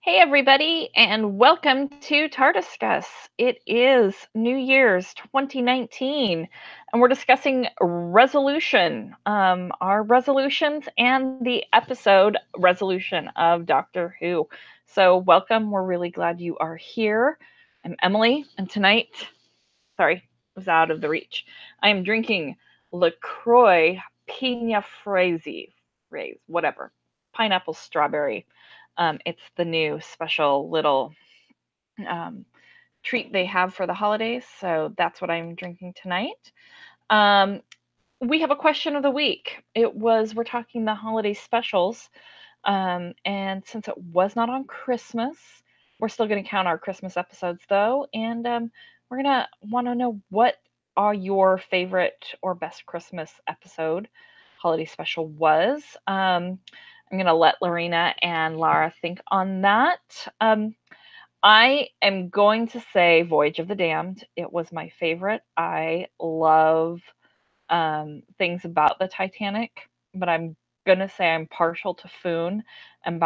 Hey, everybody, and welcome to TARDIScuss. It is New Year's 2019, and we're discussing resolution, our resolutions, and the episode resolution of Doctor Who. So, welcome. We're really glad you are here. I'm Emily, and tonight, sorry, it was out of the reach. I am drinking LaCroix Pina Phrase, whatever, pineapple strawberry. It's the new special little um, treat they have for the holidays. So that's what I'm drinking tonight. Um, we have a question of the week. We're talking the holiday specials. And since it was not on Christmas, we're still going to count our Christmas episodes though. And we're going to want to know what are your favorite or best Christmas episode holiday special was. I'm going to let Lorena and Lara think on that. I am going to say Voyage of the Damned. It was my favorite. I love things about the Titanic, but I'm going to say I'm partial to Foon and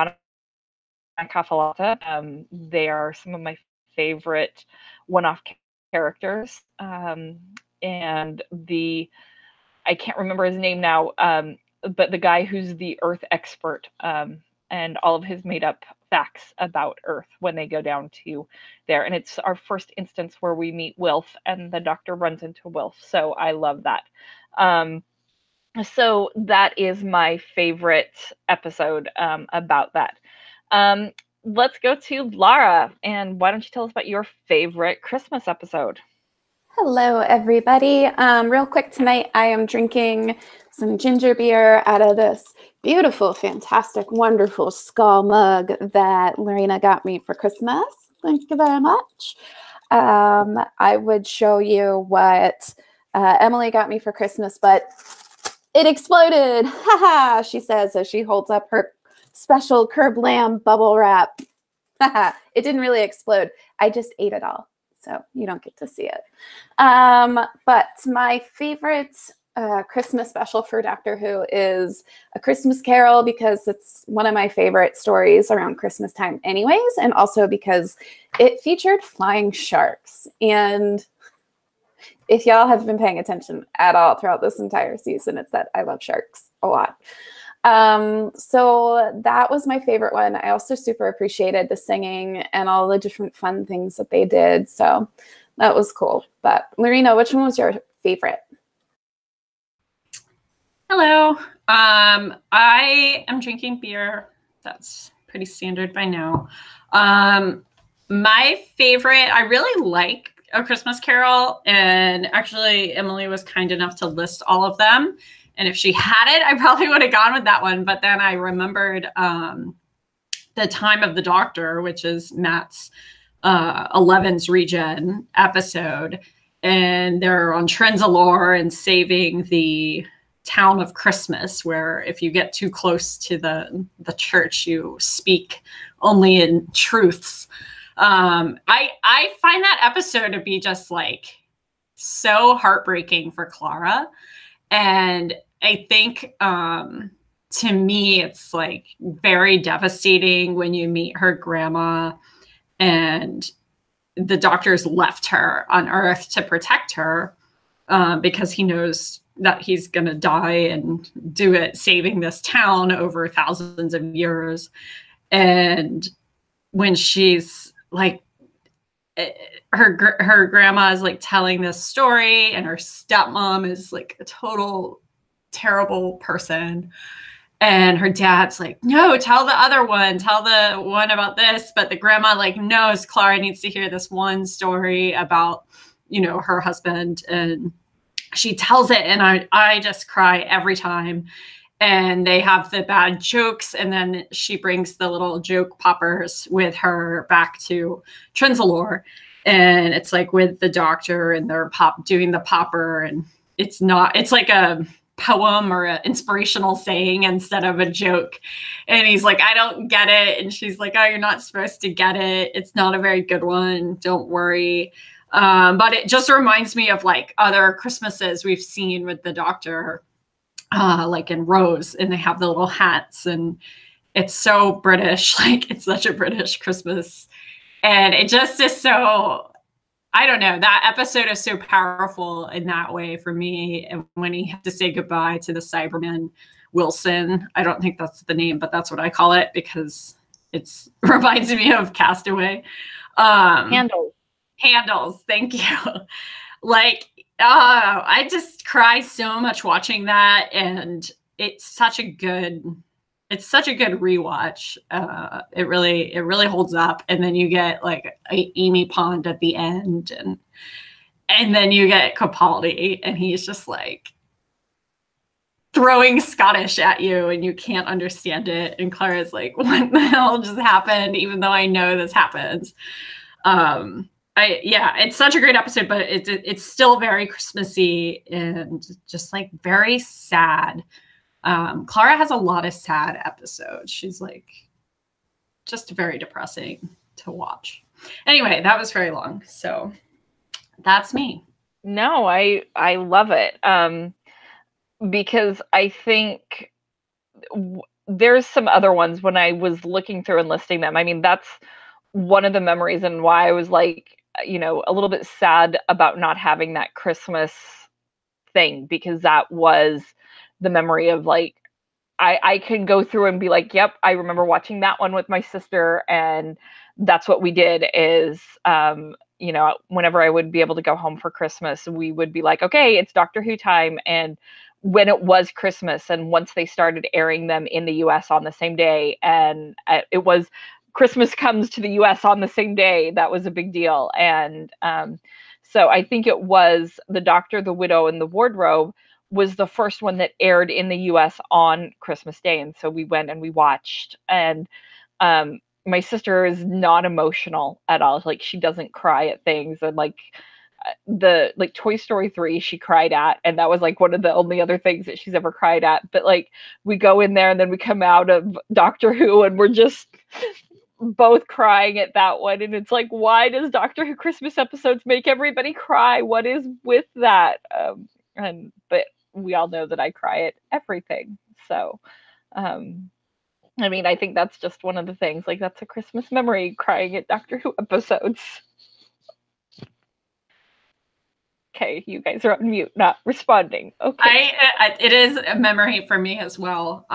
Banakafalata. They are some of my favorite one-off characters. And I can't remember his name now, but the guy who's the Earth expert, and all of his made up facts about Earth when they go down to there. And it's our first instance where we meet Wilf and the Doctor runs into Wilf. So I love that. So that is my favorite episode about that. Let's go to Lara. And why don't you tell us about your favorite Christmas episode? Hello, everybody. Real quick tonight, I am drinking some ginger beer out of this beautiful, fantastic, wonderful skull mug that Lorena got me for Christmas. Thank you very much. I would show you what Emily got me for Christmas, but it exploded. Haha, she says as she holds up her special Curb Lamb bubble wrap. Haha, it didn't really explode. I just ate it all. So you don't get to see it. But my favorite Christmas special for Doctor Who is A Christmas Carol, because it's one of my favorite stories around Christmas time anyways, and also because it featured flying sharks. And if y'all have been paying attention at all throughout this entire season, it's that I love sharks a lot. So that was my favorite one. I also super appreciated the singing and all the different fun things that they did. So that was cool. But Lorena, which one was your favorite? Hello. I am drinking beer. That's pretty standard by now. My favorite, I really like A Christmas Carol. And actually, Emily was kind enough to list all of them. And if she had it, I probably would have gone with that one. But then I remembered The Time of the Doctor, which is Matt's 11's regen episode. And they're on Trenzalore and saving the town of Christmas, where if you get too close to the church, you speak only in truths. I find that episode to be just like so heartbreaking for Clara. And I think to me, it's like very devastating when you meet her grandma and the Doctor's left her on Earth to protect her because he knows that he's going to die and do it saving this town over thousands of years. And when she's like, her grandma is like telling this story and her stepmom is like a total terrible person. And her dad's like, no, tell the other one, tell the one about this. But the grandma like knows Clara needs to hear this one story about, you know, her husband. And she tells it. And I just cry every time. And they have the bad jokes. And then she brings the little joke poppers with her back to Trenzalore. And it's like with the Doctor and they're doing the popper. And it's like a poem or an inspirational saying instead of a joke. And he's like, I don't get it. And she's like, oh, you're not supposed to get it. It's not a very good one. Don't worry. But it just reminds me of like other Christmases we've seen with the Doctor, like in Rose, and they have the little hats and it's so British. Like, it's such a British Christmas. And it just is so, I don't know, that episode is so powerful in that way for me. And when he had to say goodbye to the Cyberman Wilson, I don't think that's the name, but that's what I call it because it's reminds me of Castaway. Handles, thank you. Like, I just cry so much watching that, and it's such a good rewatch. It really holds up. And then you get like Amy Pond at the end, and then you get Capaldi, and he's just like throwing Scottish at you, and you can't understand it. And Clara's like, "What the hell just happened?" Even though I know this happens. It's such a great episode, but it's still very Christmassy and just like very sad. Clara has a lot of sad episodes. She's like just very depressing to watch. Anyway, that was very long. So that's me. No, I love it. Because I think there's some other ones when I was looking through and listing them. I mean, that's one of the memories and why I was like, you know, a little bit sad about not having that Christmas thing, because that was the memory of like, I can go through and be like, yep, I remember watching that one with my sister, and that's what we did is, you know, whenever I would be able to go home for Christmas, we would be like, okay, it's Doctor Who time. And when it was Christmas, and once they started airing them in the US on the same day, and it was Christmas comes to the US on the same day, that was a big deal. And so I think it was The Doctor, the Widow, and the Wardrobe was the first one that aired in the US on Christmas Day. And so we went and we watched. And my sister is not emotional at all. Like, she doesn't cry at things. And like Toy Story 3 she cried at, and that was like one of the only other things that she's ever cried at. But like, we go in there and then we come out of Doctor Who and we're just both crying at that one. And it's like, why does Doctor Who Christmas episodes make everybody cry? What is with that? But we all know that I cry at everything. So I mean, I think that's just one of the things, like, that's a Christmas memory, crying at Doctor Who episodes. Okay, you guys are on mute, not responding. Okay. It is a memory for me as well.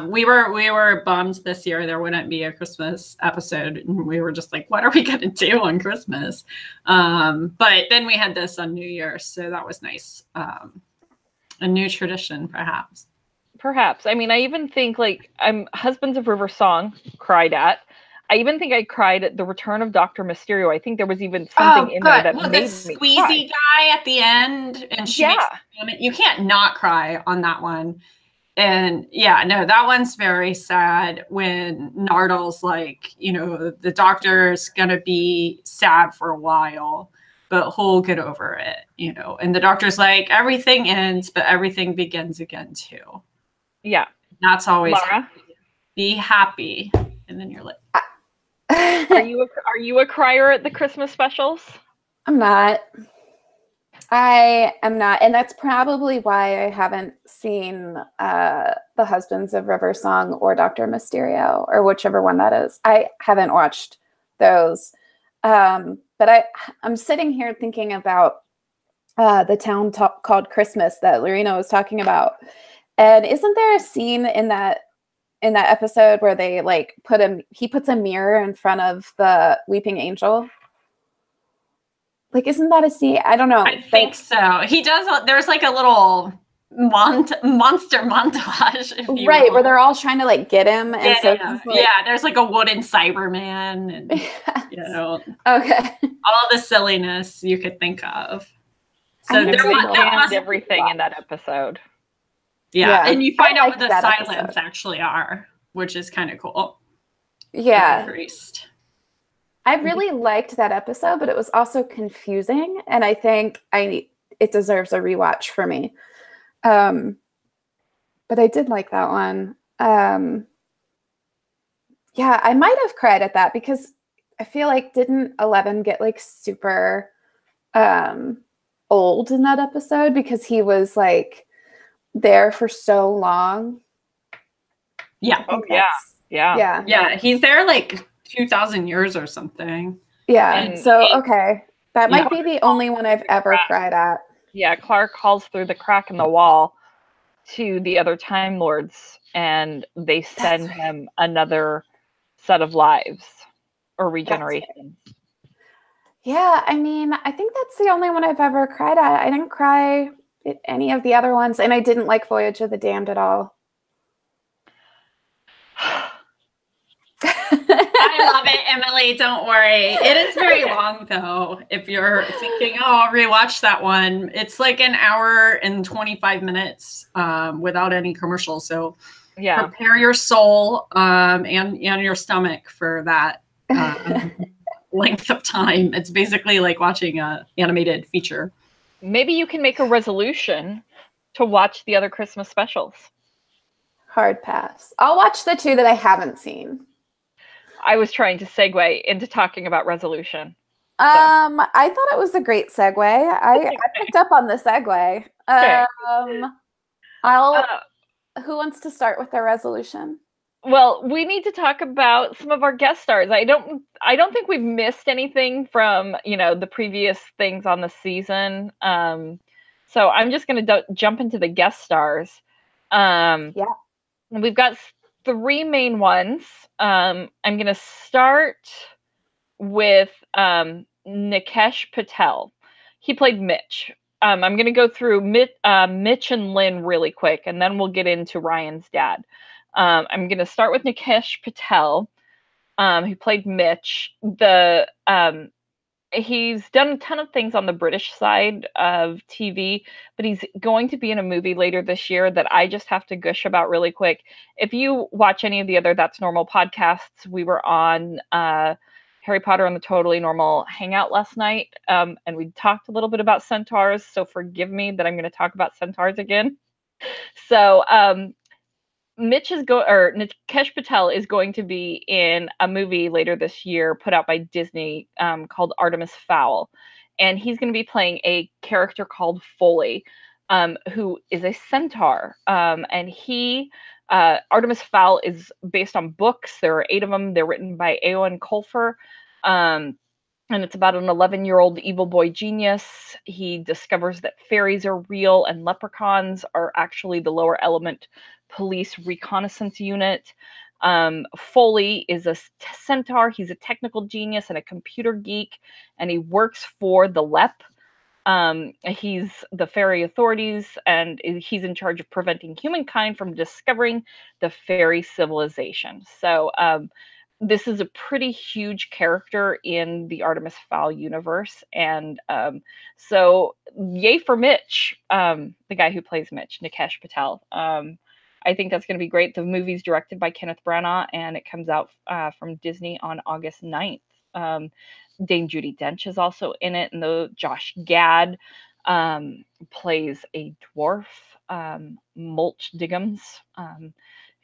We were bummed this year there wouldn't be a Christmas episode, and we were just like, what are we gonna do on Christmas? But then we had this on New Year's, so that was nice. A new tradition, perhaps. Perhaps. I mean, I even think like Husbands of River Song cried at. I even think I cried at the return of Dr. Mysterio. I think there was even something in there that made me squeezy guy at the end, and she makes a comment. You can't not cry on that one. And yeah, no, that one's very sad when Nardal's like, you know, the Doctor's gonna be sad for a while, but he'll get over it, you know. And the Doctor's like, everything ends, but everything begins again too. Yeah. That's always Laura? Be happy. And then you're like, Are you a crier at the Christmas specials? I'm not. I am not. And that's probably why I haven't seen The Husbands of River Song or Dr. Mysterio, or whichever one that is. I haven't watched those. But I'm sitting here thinking about the town called Christmas that Lorena was talking about. And isn't there a scene in that episode where they like he puts a mirror in front of the weeping angel? Like, isn't that a scene? I don't know. I think so. He does. There's like a little monster montage, right, where they're all trying to like get him. And there's like a wooden Cyberman, and you know, okay, all the silliness you could think of. So there was everything in that episode. Yeah, and you find out what the silence actually are, which is kind of cool. Yeah. Priest. I really liked that episode, but it was also confusing, and I think it deserves a rewatch for me. But I did like that one. Yeah, I might have cried at that because I feel like didn't 11 get like super old in that episode because he was like there for so long. Yeah. Oh yeah. Yeah. Yeah, he's there like 2,000 years or something. Yeah. And So, okay. That Yeah. might be the only one I've ever cried at. Yeah, Clark calls through the crack in the wall to the other Time Lords, and they send him another set of lives or regeneration. Yeah, I mean, I think that's the only one I've ever cried at. I didn't cry at any of the other ones, and I didn't like Voyage of the Damned at all. I love it, Emily. Don't worry. It is very long, though. If you're thinking, oh, I'll rewatch that one, it's like an hour and 25 minutes without any commercials. So prepare your soul and your stomach for that length of time. It's basically like watching an animated feature. Maybe you can make a resolution to watch the other Christmas specials. Hard pass. I'll watch the 2 that I haven't seen. I was trying to segue into talking about resolution. So. I thought it was a great segue. I picked up on the segue. Okay. Who wants to start with their resolution? Well, we need to talk about some of our guest stars. I don't think we've missed anything from, the previous things on the season. So I'm just going to jump into the guest stars. Yeah. We've got 3 main ones. I'm going to start with Nikesh Patel. He played Mitch. I'm going to go through Mitch and Lynn really quick, and then we'll get into Ryan's dad. I'm going to start with Nikesh Patel, who played Mitch. He's done a ton of things on the British side of TV, but he's going to be in a movie later this year that I just have to gush about really quick. If you watch any of the other That's Normal podcasts, we were on Harry Potter and the Totally Normal Hangout last night, and we talked a little bit about centaurs, so forgive me that I'm going to talk about centaurs again. So Nikesh Patel is going to be in a movie later this year put out by Disney called Artemis Fowl. And he's going to be playing a character called Foley, who is a centaur. And Artemis Fowl is based on books. There are 8 of them. They're written by Eoin Colfer. And it's about an 11-year-old evil boy genius. He discovers that fairies are real and leprechauns are actually the lower element police reconnaissance unit. Foley is a centaur. He's a technical genius and a computer geek, and he works for the LEP. He's the fairy authorities, and he's in charge of preventing humankind from discovering the fairy civilization. So this is a pretty huge character in the Artemis Fowl universe. And so yay for Mitch, the guy who plays Mitch, Nikesh Patel. I think that's going to be great. The movie's directed by Kenneth Branagh, and it comes out from Disney on August 9th. Dame Judi Dench is also in it, and Josh Gad plays a dwarf, Mulch Diggums,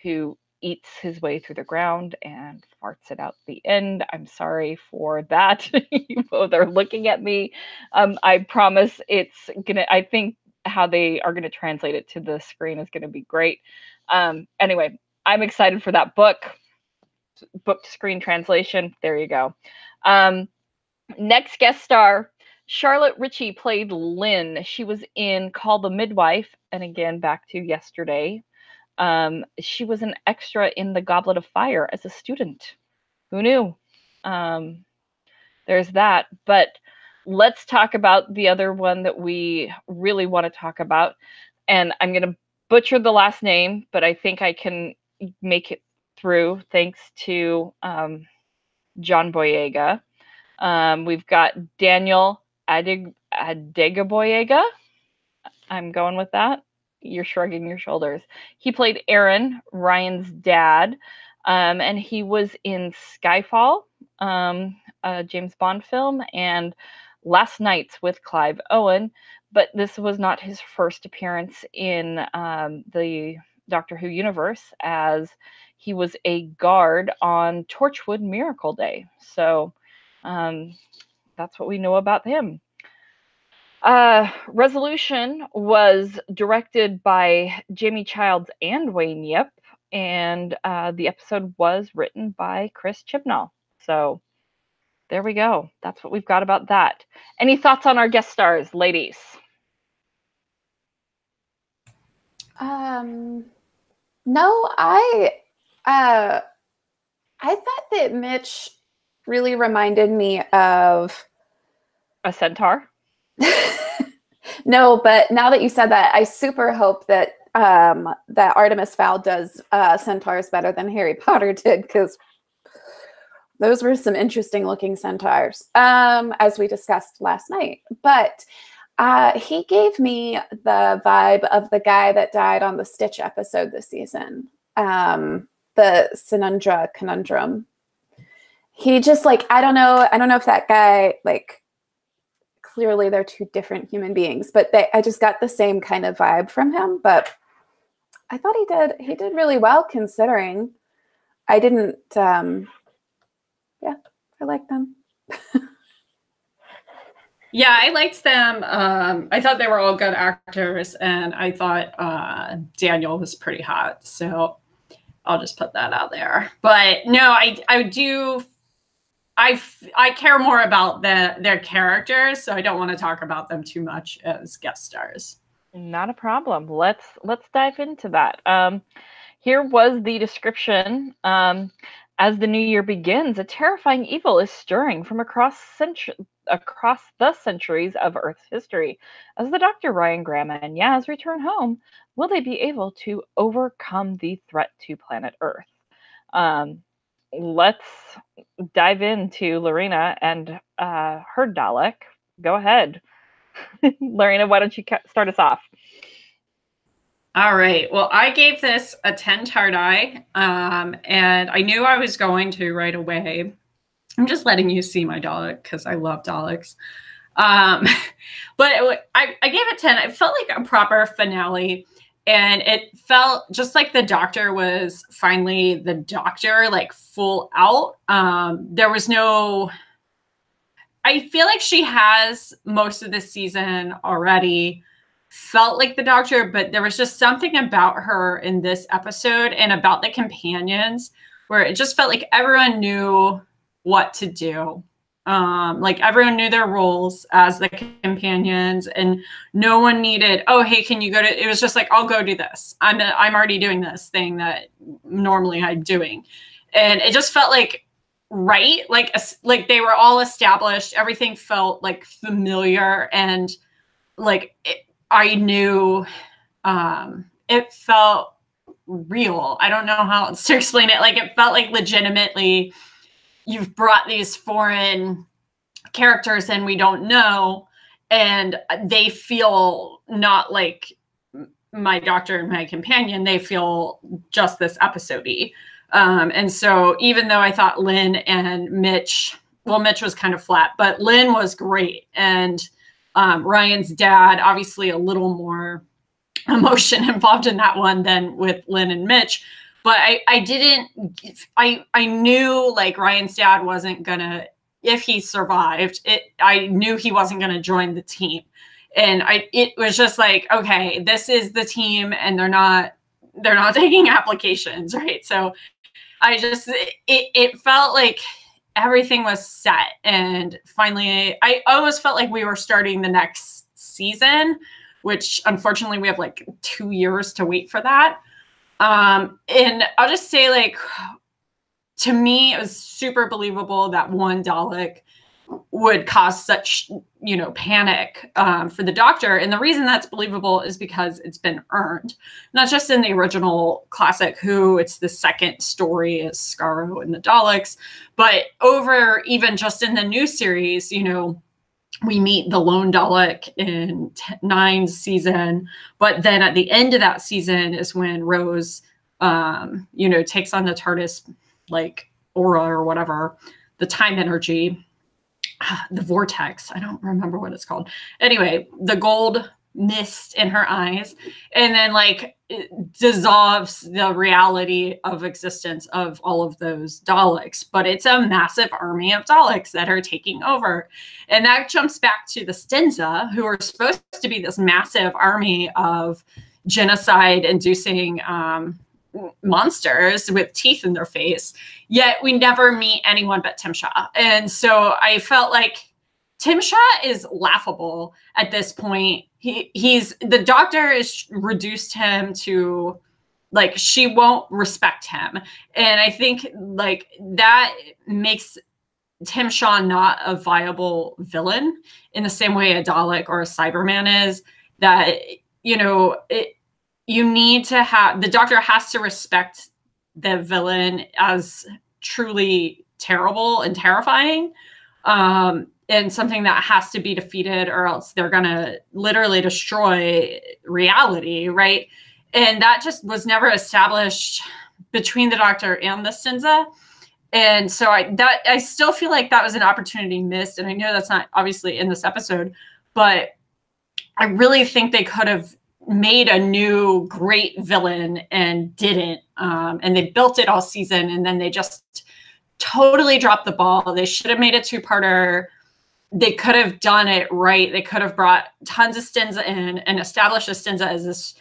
who eats his way through the ground and farts it out at the end. I'm sorry for that. You both are looking at me. I promise I think how they are going to translate it to the screen is going to be great. Anyway, I'm excited for that book to screen translation. There you go. Next guest star, Charlotte Ritchie played Lynn. She was in Call the Midwife, and again, back to yesterday. She was an extra in The Goblet of Fire as a student. Who knew? There's that. But let's talk about the other one that we really want to talk about. And I'm going to butcher the last name, but I think I can make it through thanks to John Boyega. We've got Daniel Adegaboyega. I'm going with that. You're shrugging your shoulders. He played Aaron, Ryan's dad, and he was in Skyfall, a James Bond film, and Last Nights with Clive Owen. But this was not his first appearance in the Doctor Who universe, as he was a guard on Torchwood Miracle Day. So that's what we know about him. Resolution was directed by Jamie Childs and Wayne Yip. and the episode was written by Chris Chibnall. So there we go. That's what we've got about that. Any thoughts on our guest stars, ladies? No, I thought that Mitch really reminded me of a centaur. No, but now that you said that, I super hope that that Artemis Fowl does centaurs better than Harry Potter did, because those were some interesting looking centaurs, as we discussed last night. But he gave me the vibe of the guy that died on the Stitch episode this season, the Sinundra Conundrum. He just, like, I don't know if that guy, like, clearly they're two different human beings, but I just got the same kind of vibe from him. But I thought he did really well, considering. I didn't, yeah, I liked them. Yeah, I liked them. I thought they were all good actors, and I thought Daniel was pretty hot. So I'll just put that out there. But no, I care more about their characters, so I don't want to talk about them too much as guest stars. Not a problem. Let's dive into that. Here was the description. As the new year begins, a terrifying evil is stirring from across the centuries of Earth's history. As the Dr. Ryan, Grandma, and Yaz return home, will they be able to overcome the threat to planet Earth? Let's dive into Lorena and her Dalek. Go ahead. Lorena, why don't you start us off? All right. Well, I gave this a 10 Tardi, and I knew I was going to right away. I'm just letting you see my Dalek because I love Daleks. But I gave it 10. It felt like a proper finale, and it felt just like the Doctor was finally the Doctor, like full out. There was no... I feel like she has most of the season already felt like the Doctor, but there was just something about her in this episode and about the companions where it just felt like everyone knew what to do. Like everyone knew their roles as the companions, and no one needed, oh, hey, can you go to, it was just like, I'll go do this. I'm already doing this thing that normally I'm doing. And it just felt like right, like they were all established. Everything felt like familiar, and like I knew it felt real. I don't know how else to explain it. Like it felt like legitimately you've brought these foreign characters in we don't know, and they feel not like my Doctor and my companion. They feel just this episode-y. And so even though I thought Lynn and Mitch, well, Mitch was kind of flat, but Lynn was great. And Ryan's dad, obviously a little more emotion involved in that one than with Lynn and Mitch. But I knew like Ryan's dad wasn't gonna, if he survived, I knew he wasn't gonna join the team. And it was just like, okay, this is the team, and they're not taking applications, right? So it felt like everything was set. And finally, I almost felt like we were starting the next season, which unfortunately we have like 2 years to wait for that. And I'll just say, like, to me, it was super believable that one Dalek would cause such, panic for the Doctor. And the reason that's believable is because it's been earned, not just in the original classic Who, it's the second story as Skaro and the Daleks, but over even just in the new series, we meet the lone Dalek in 9's season, but then at the end of that season is when Rose, takes on the TARDIS, like aura or whatever, the time energy, the vortex. I don't remember what it's called. Anyway, the gold mist in her eyes, and then like it dissolves the reality of existence of all of those Daleks. But it's a massive army of Daleks that are taking over. And that jumps back to the Stenza, who are supposed to be this massive army of genocide inducing monsters with teeth in their face, yet we never meet anyone but Tim Shaw. And so I felt like Tim Shaw is laughable at this point. He's the doctor is reduced him to like, she won't respect him. And I think like that makes Tim Shaw not a viable villain in the same way a Dalek or a Cyberman is. That, you know, you need to have, the doctor has to respect the villain as truly terrible and terrifying, and something that has to be defeated, or else they're going to literally destroy reality, right? And that just was never established between the doctor and the Stinza. And so I still feel like that was an opportunity missed. And I know that's not obviously in this episode, but I really think they could have made a new great villain and didn't. And they built it all season, and then they just totally dropped the ball. They should have made a two-parter. They could have done it right. They could have brought tons of Stinza in and established a Stinza as this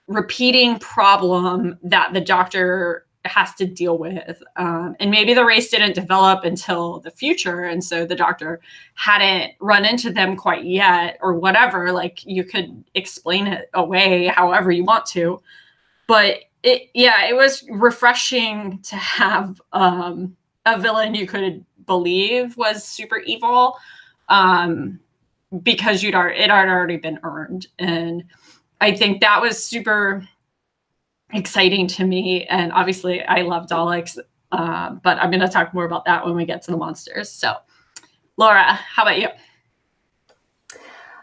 repeating problem that the doctor has to deal with. And maybe the race didn't develop until the future. And so the doctor hadn't run into them quite yet, or whatever. Like, you could explain it away however you want to. But it was refreshing to have a villain you could believe was super evil, because it had already been earned. And I think that was super exciting to me. And obviously I love Daleks, but I'm going to talk more about that when we get to the monsters. So Laura, how about you?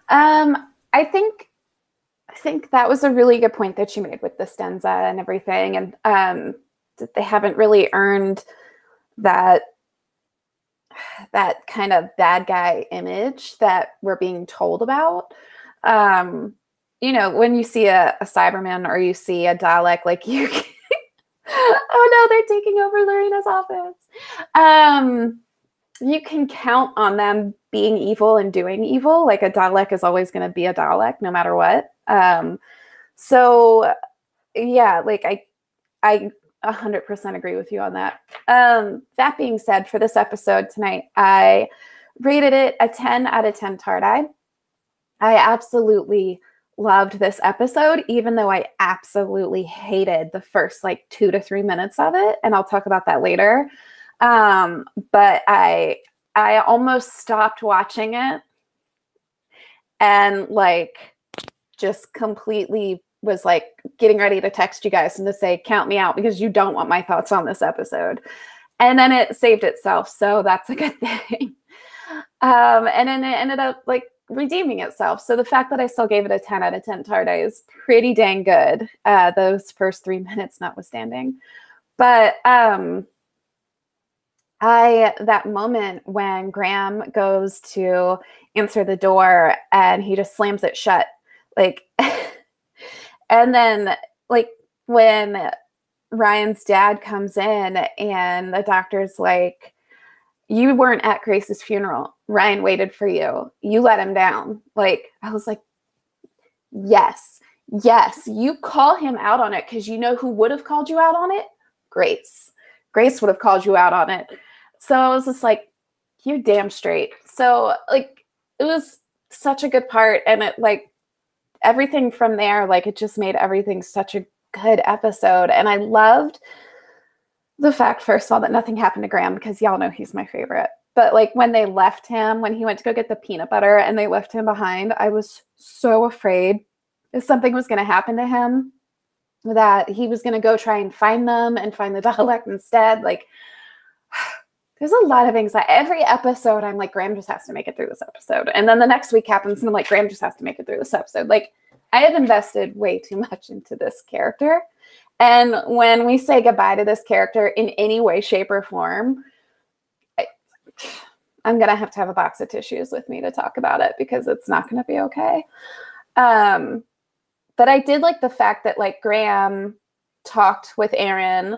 I think that was a really good point that you made with the Stenza and everything. And that they haven't really earned that kind of bad guy image that we're being told about. You know, when you see a Cyberman or you see a Dalek, like you can, oh no, they're taking over Lorena's office. You can count on them being evil and doing evil. Like, a Dalek is always going to be a Dalek no matter what. So yeah, like I 100% agree with you on that. That being said, for this episode tonight, I rated it a 10 out of 10 Tardai. I absolutely loved this episode, even though I absolutely hated the first like 2 to 3 minutes of it. And I'll talk about that later. But I almost stopped watching it and like just completely was like getting ready to text you guys and to say, count me out, because you don't want my thoughts on this episode. And then it saved itself. So that's a good thing. And then it ended up like redeeming itself. So the fact that I still gave it a 10 out of 10 Tardai is pretty dang good. Those first 3 minutes notwithstanding. But that moment when Graham goes to answer the door and he just slams it shut, like, and then like when Ryan's dad comes in and the doctor's like, you weren't at Grace's funeral. Ryan waited for you. You let him down. Like, I was like, yes, you call him out on it, because you know who would have called you out on it? Grace. Grace would have called you out on it. So I was just like, you're damn straight. So like, it was such a good part. And it like, everything from there, like, it just made everything such a good episode. And I loved the fact, first of all, that nothing happened to Graham, because y'all know he's my favorite. But like, when they left him, when he went to go get the peanut butter and they left him behind, I was so afraid if something was going to happen to him, that he was going to go try and find them and find the Dalek instead. Like, there's a lot of anxiety. Every episode, I'm like, Graham just has to make it through this episode. And then the next week happens and I'm like, Graham just has to make it through this episode. Like, I have invested way too much into this character. And when we say goodbye to this character in any way, shape, or form, I'm going to have a box of tissues with me to talk about it, because it's not going to be okay. But I did like the fact that like Graham talked with Aaron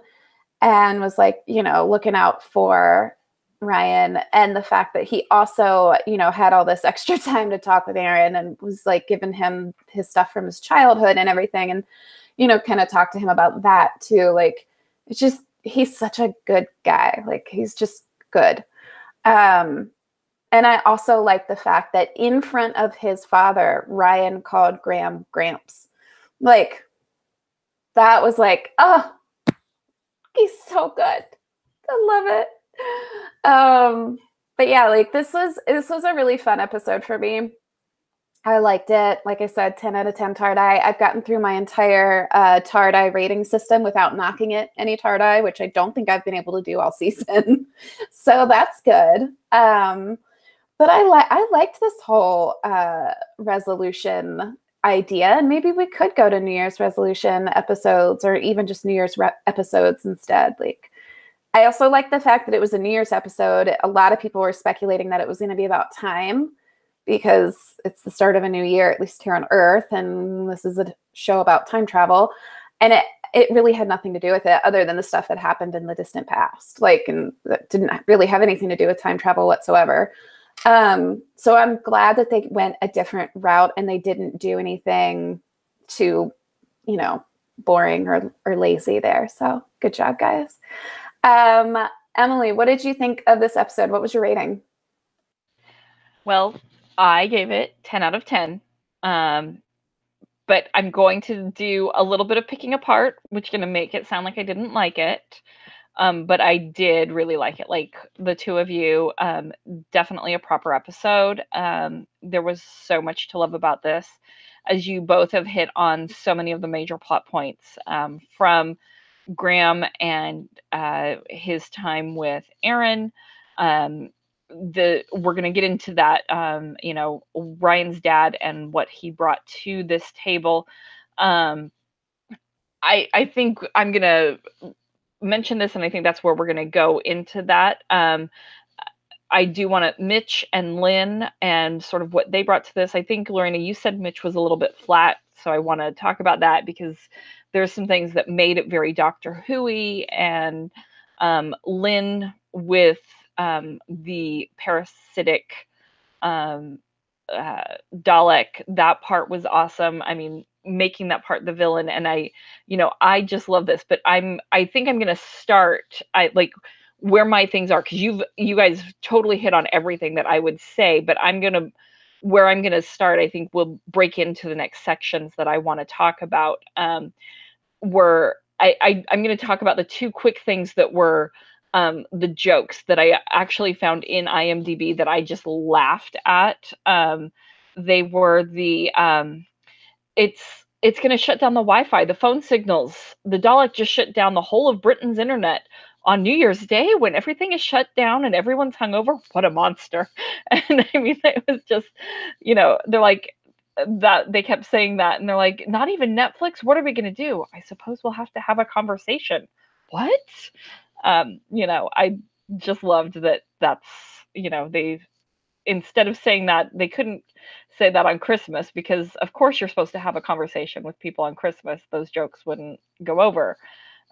and was like, you know, looking out for Ryan, and the fact that he also, you know, had all this extra time to talk with Aaron and was like giving him his stuff from his childhood and everything. And, you know, kind of talk to him about that too. Like, it's just, he's such a good guy. Like, he's just good. And I also like the fact that in front of his father, Ryan called Graham Gramps. Like, that was like, oh, he's so good. I love it. But yeah, like this was a really fun episode for me. I liked it. Like I said, 10 out of 10 Tardai. I've gotten through my entire Tardai rating system without knocking it any Tardai, which I don't think I've been able to do all season. So that's good. But I liked this whole resolution idea, and maybe we could go to New Year's resolution episodes, or even just New Year's episodes instead. Like, I also like the fact that it was a New Year's episode. A lot of people were speculating that it was going to be about time, because it's the start of a new year, at least here on Earth, and this is a show about time travel. And it really had nothing to do with it other than the stuff that happened in the distant past. Like, and that didn't really have anything to do with time travel whatsoever. So I'm glad that they went a different route and they didn't do anything too, you know, boring or lazy there. So good job, guys. Emily, what did you think of this episode? What was your rating? Well, I gave it 10 out of 10. But I'm going to do a little bit of picking apart, which is going to make it sound like I didn't like it. But I did really like it. Like the two of you, definitely a proper episode. There was so much to love about this, as you both have hit on so many of the major plot points, from Graham and his time with Aaron. We're going to get into that, you know, Ryan's dad and what he brought to this table. I think I'm going to mention this, and I think that's where we're going to go into that. I do want to Mitch and Lynn and sort of what they brought to this. I think, Lorena, you said Mitch was a little bit flat, so I want to talk about that, because there's some things that made it very Doctor Who-y, and Lynn with the parasitic Dalek, that part was awesome. I mean, making that part the villain, and I just love this. But I think I'm gonna start like where my things are, because you guys totally hit on everything that I would say, but where I'm gonna start, I think we'll break into the next sections that I want to talk about, where I'm going to talk about the two quick things that were the jokes that I actually found in IMDb that I just laughed at. They were the it's going to shut down the Wi-Fi, the phone signals. The Dalek just shut down the whole of Britain's internet on New Year's Day when everything is shut down and everyone's hungover. What a monster! And I mean, it was just, they're like that. They kept saying that, and they're like, not even Netflix. What are we going to do? I suppose we'll have to have a conversation. What? I just loved that. That's they, instead of saying that, they couldn't say that on Christmas, because of course you're supposed to have a conversation with people on Christmas. Those jokes wouldn't go over.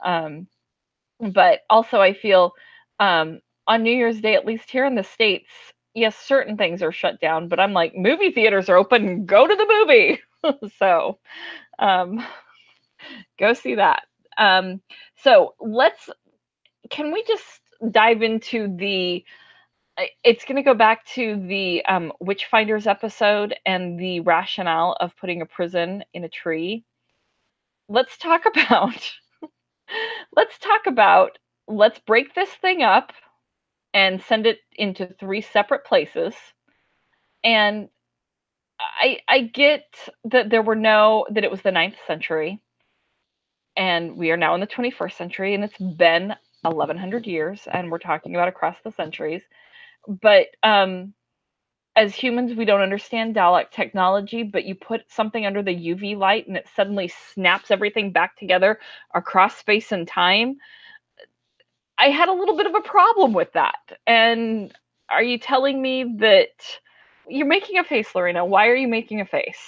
But also I feel on New Year's Day, at least here in the States, yes, certain things are shut down, but I'm like, movie theaters are open, go to the movie. So go see that. So can we just dive into it's going to go back to the Witchfinders episode and the rationale of putting a prison in a tree. Let's talk about, let's break this thing up and send it into 3 separate places. And I get that that it was the 9th century, and we are now in the 21st century, and it's been 1100 years, and we're talking about across the centuries. But as humans, we don't understand Dalek technology, but you put something under the UV light and it suddenly snaps everything back together across space and time. I had a little bit of a problem with that. And are you telling me that you're making a face, Lorena? Why are you making a face?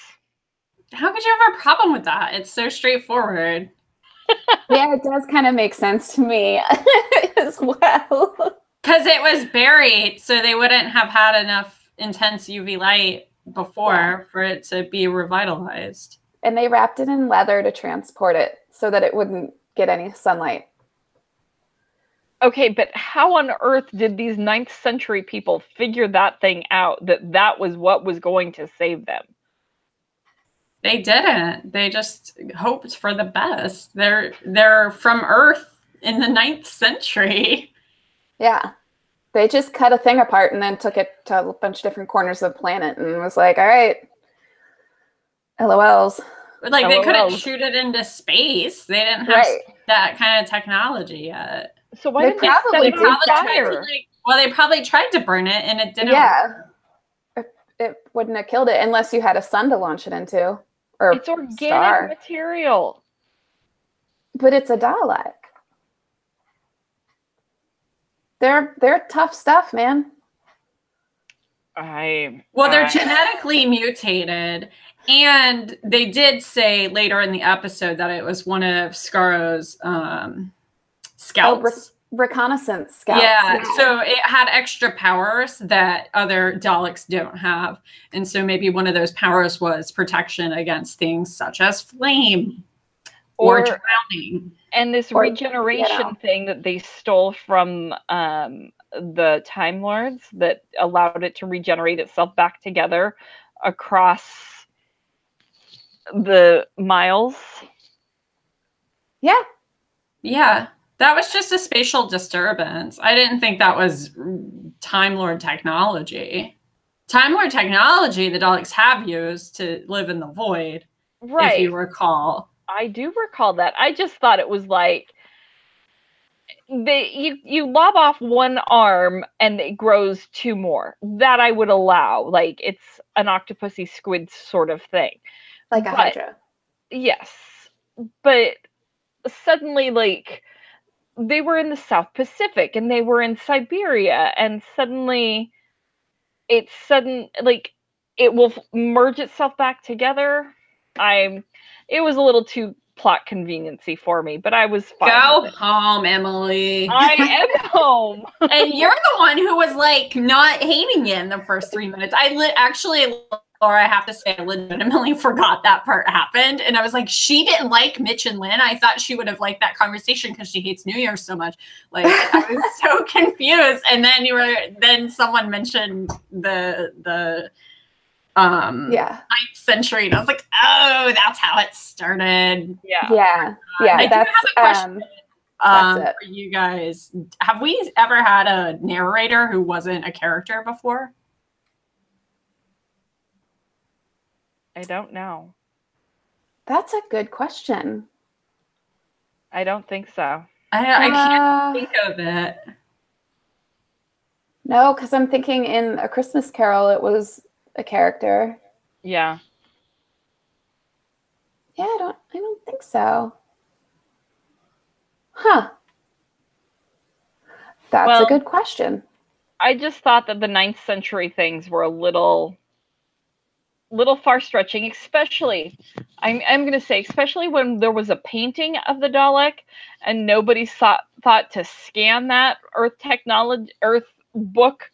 How could you have a problem with that? It's so straightforward. Yeah, it does kind of make sense to me as well. Because it was buried, so they wouldn't have had enough intense UV light before for it to be revitalized. And they wrapped it in leather to transport it so that it wouldn't get any sunlight. Okay, but how on earth did these 9th century people figure that thing out, that that was what was going to save them? They didn't. They just hoped for the best. They're from Earth in the 9th century. Yeah. They just cut a thing apart and then took it to a bunch of different corners of the planet and was like, all right, LOLs. Like, they couldn't shoot it into space. They didn't have that kind of technology yet. So why didn't they set it on fire? Well, they probably tried to burn it and it didn't. Yeah. It wouldn't have killed it unless you had a sun to launch it into. Or it's organic material. But it's a Dalek. They're tough stuff, man. They're genetically mutated, and they did say later in the episode that it was one of Scarro's scouts. Reconnaissance scouts. Yeah, so it had extra powers that other Daleks don't have. And so maybe one of those powers was protection against things such as flame or drowning. And this regeneration thing that they stole from the Time Lords that allowed it to regenerate itself back together across the miles. Yeah. Yeah. That was just a spatial disturbance. I didn't think that was Time Lord technology. Time Lord technology the Daleks have used to live in the void, if you recall. I do recall that. I just thought it was like you lob off one arm and it grows 2 more. That I would allow. Like, it's an octopusy squid sort of thing. Like a Hydra. Yes. But suddenly, like, they were in the South Pacific and they were in Siberia, and suddenly it will merge itself back together. It was a little too plot conveniency for me, but I was fine. Go home, Emily. I am home. And you're the one who was like not hating it in the first 3 minutes. I have to say, I legitimately forgot that part happened. And I was like, she didn't like Mitch and Lynn. I thought she would have liked that conversation because she hates New Year's so much. Like, I was so confused. And then someone mentioned the 9th century. And I was like, oh, that's how it started. Yeah. I do have a question for you guys. Have we ever had a narrator who wasn't a character before? I don't know. That's a good question. I don't think so. I can't think of it. No, because I'm thinking in A Christmas Carol, it was a character. Yeah. Yeah, I don't think so. Huh. That's a good question. I just thought that the 9th century things were a little far stretching, especially I'm going to say, especially when there was a painting of the Dalek and nobody thought to scan that Earth book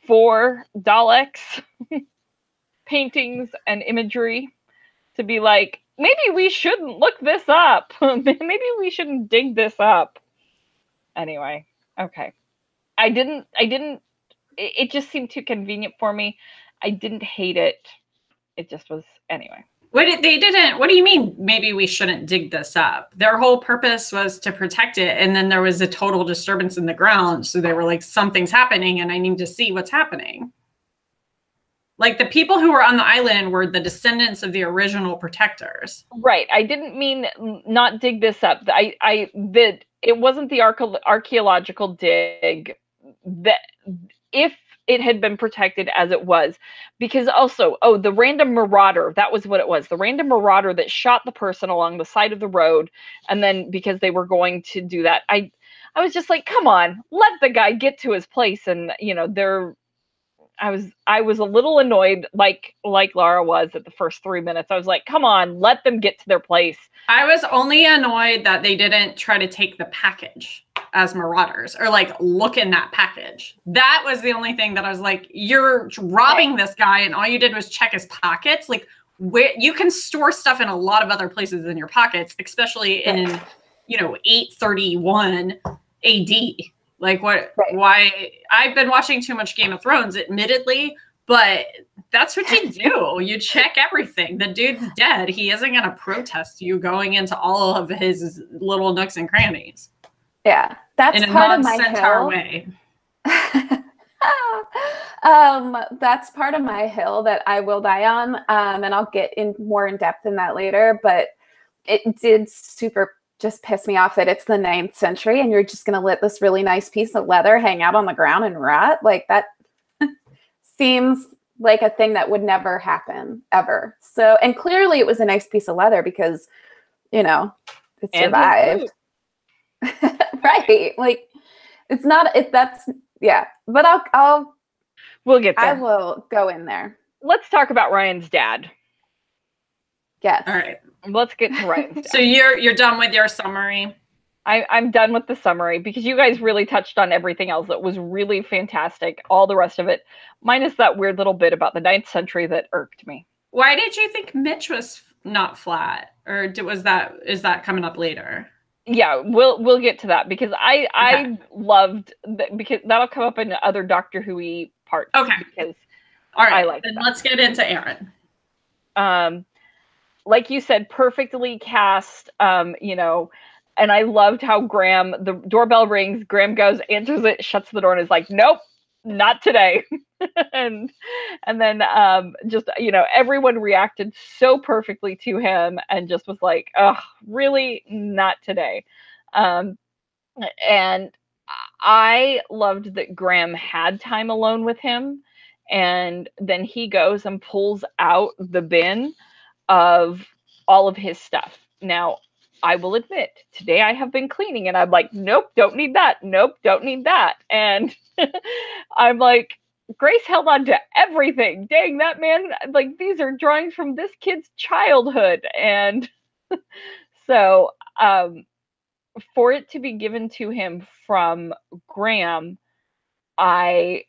for Daleks paintings and imagery to be like, maybe we shouldn't look this up. Maybe we shouldn't dig this up. Anyway, okay. It just seemed too convenient for me. I didn't hate it. It just was, anyway. What do you mean maybe we shouldn't dig this up? Their whole purpose was to protect it, and then there was a total disturbance in the ground, so they were like, something's happening and I need to see what's happening. Like, the people who were on the island were the descendants of the original protectors. Right. I didn't mean not dig this up. It wasn't the archaeological dig that if it had been protected as it was, because also, the random marauder, that was what it was. The random marauder that shot the person along the side of the road. And then because they were going to do that, I was just like, come on, let the guy get to his place. And, I was a little annoyed, like Laura was at the first 3 minutes. I was like, come on, let them get to their place. I was only annoyed that they didn't try to take the package as marauders or like look in that package. That was the only thing that I was like, you're robbing this guy and all you did was check his pockets. Like, where you can store stuff in a lot of other places in your pockets, especially in, 831 AD. Like why I've been watching too much Game of Thrones, admittedly, but that's what you do. You check everything. The dude's dead. He isn't going to protest you going into all of his little nooks and crannies. Yeah, that's in a part of my non-centaur hill. way. That's part of my hill that I will die on, and I'll get in more in depth in that later. But it did super just piss me off that it's the 9th century and you're just going to let this really nice piece of leather hang out on the ground and rot. Like, that seems like a thing that would never happen ever. So, and clearly it was a nice piece of leather because, it survived. Right. Like, it's not, but we'll get there. I will go in there. Let's talk about Ryan's dad. Yes. All right. Let's get to Ryan's dad. So you're done with your summary? I'm done with the summary because you guys really touched on everything else that was really fantastic. All the rest of it, minus that weird little bit about the 9th century that irked me. Why did you think Mitch was not flat? Or is that coming up later? Yeah, we'll get to that because I loved that, because that'll come up in other Doctor Who parts. Okay. Because all right, I like then that. Let's get into Aaron. Like you said, perfectly cast. And I loved how Graham, the doorbell rings, Graham goes, answers it, shuts the door, and is like, nope, not today. and then just everyone reacted so perfectly to him and just was like, oh, really, not today. And I loved that Graham had time alone with him, and then he goes and pulls out the bin of all of his stuff. Now, I will admit, today I have been cleaning and I'm like, nope, don't need that. Nope, don't need that. And I'm like, Grace held on to everything. Dang, that man, like, these are drawings from this kid's childhood. And so for it to be given to him from Graham, Graham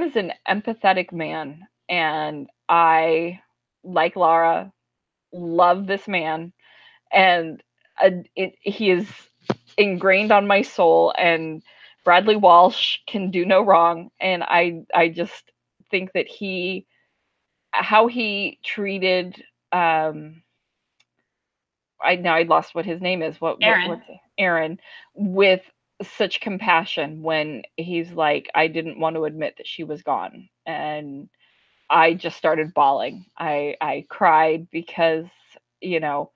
is an empathetic man, and I, like Laura, love this man, and he is ingrained on my soul, and Bradley Walsh can do no wrong, and I just think that how he treated I lost what his name is. Aaron. Aaron, with such compassion when he's like, I didn't want to admit that she was gone. And I just started bawling. I cried because, Aaron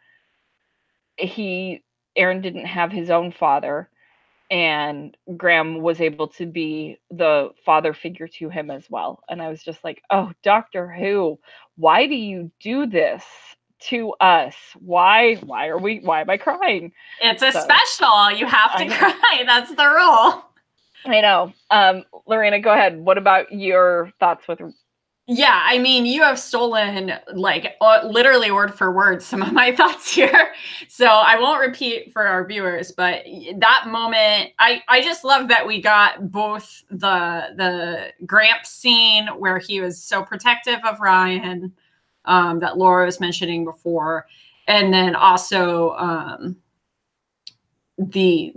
didn't have his own father, and Graham was able to be the father figure to him as well. And I was just like, oh, Doctor Who, why do you do this to us? Why am I crying? It's a special. You have to cry. That's the rule. I know. Lorena, go ahead. What about your thoughts with? Yeah, I mean, you have stolen, like, literally word for word some of my thoughts here. So I won't repeat for our viewers, but that moment, I just love that we got both the Gramps scene where he was so protective of Ryan, that Laura was mentioning before, and then also the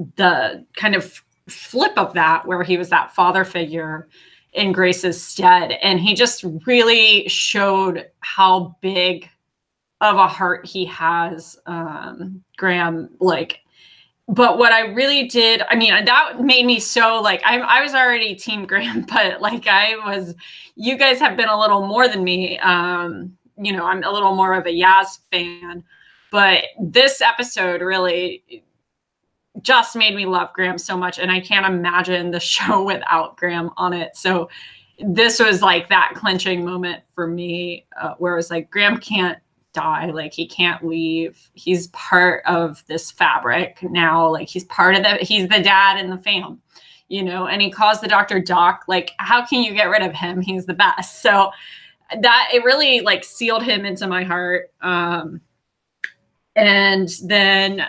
kind of flip of that where he was that father figure in Grace's stead, and he just really showed how big of a heart he has, Graham. Like, but what I really did, I mean, that made me so, like, I was already Team Graham, but like you guys have been a little more than me. I'm a little more of a Yaz fan, but this episode really just made me love Graham so much, and I can't imagine the show without Graham on it. So this was like that clinching moment for me, where it was like, Graham can't die, like, he can't leave. He's part of this fabric now, like, he's the dad in the fam, and he calls the doctor Doc. Like, how can you get rid of him? He's the best. So that, it really, like, sealed him into my heart. And then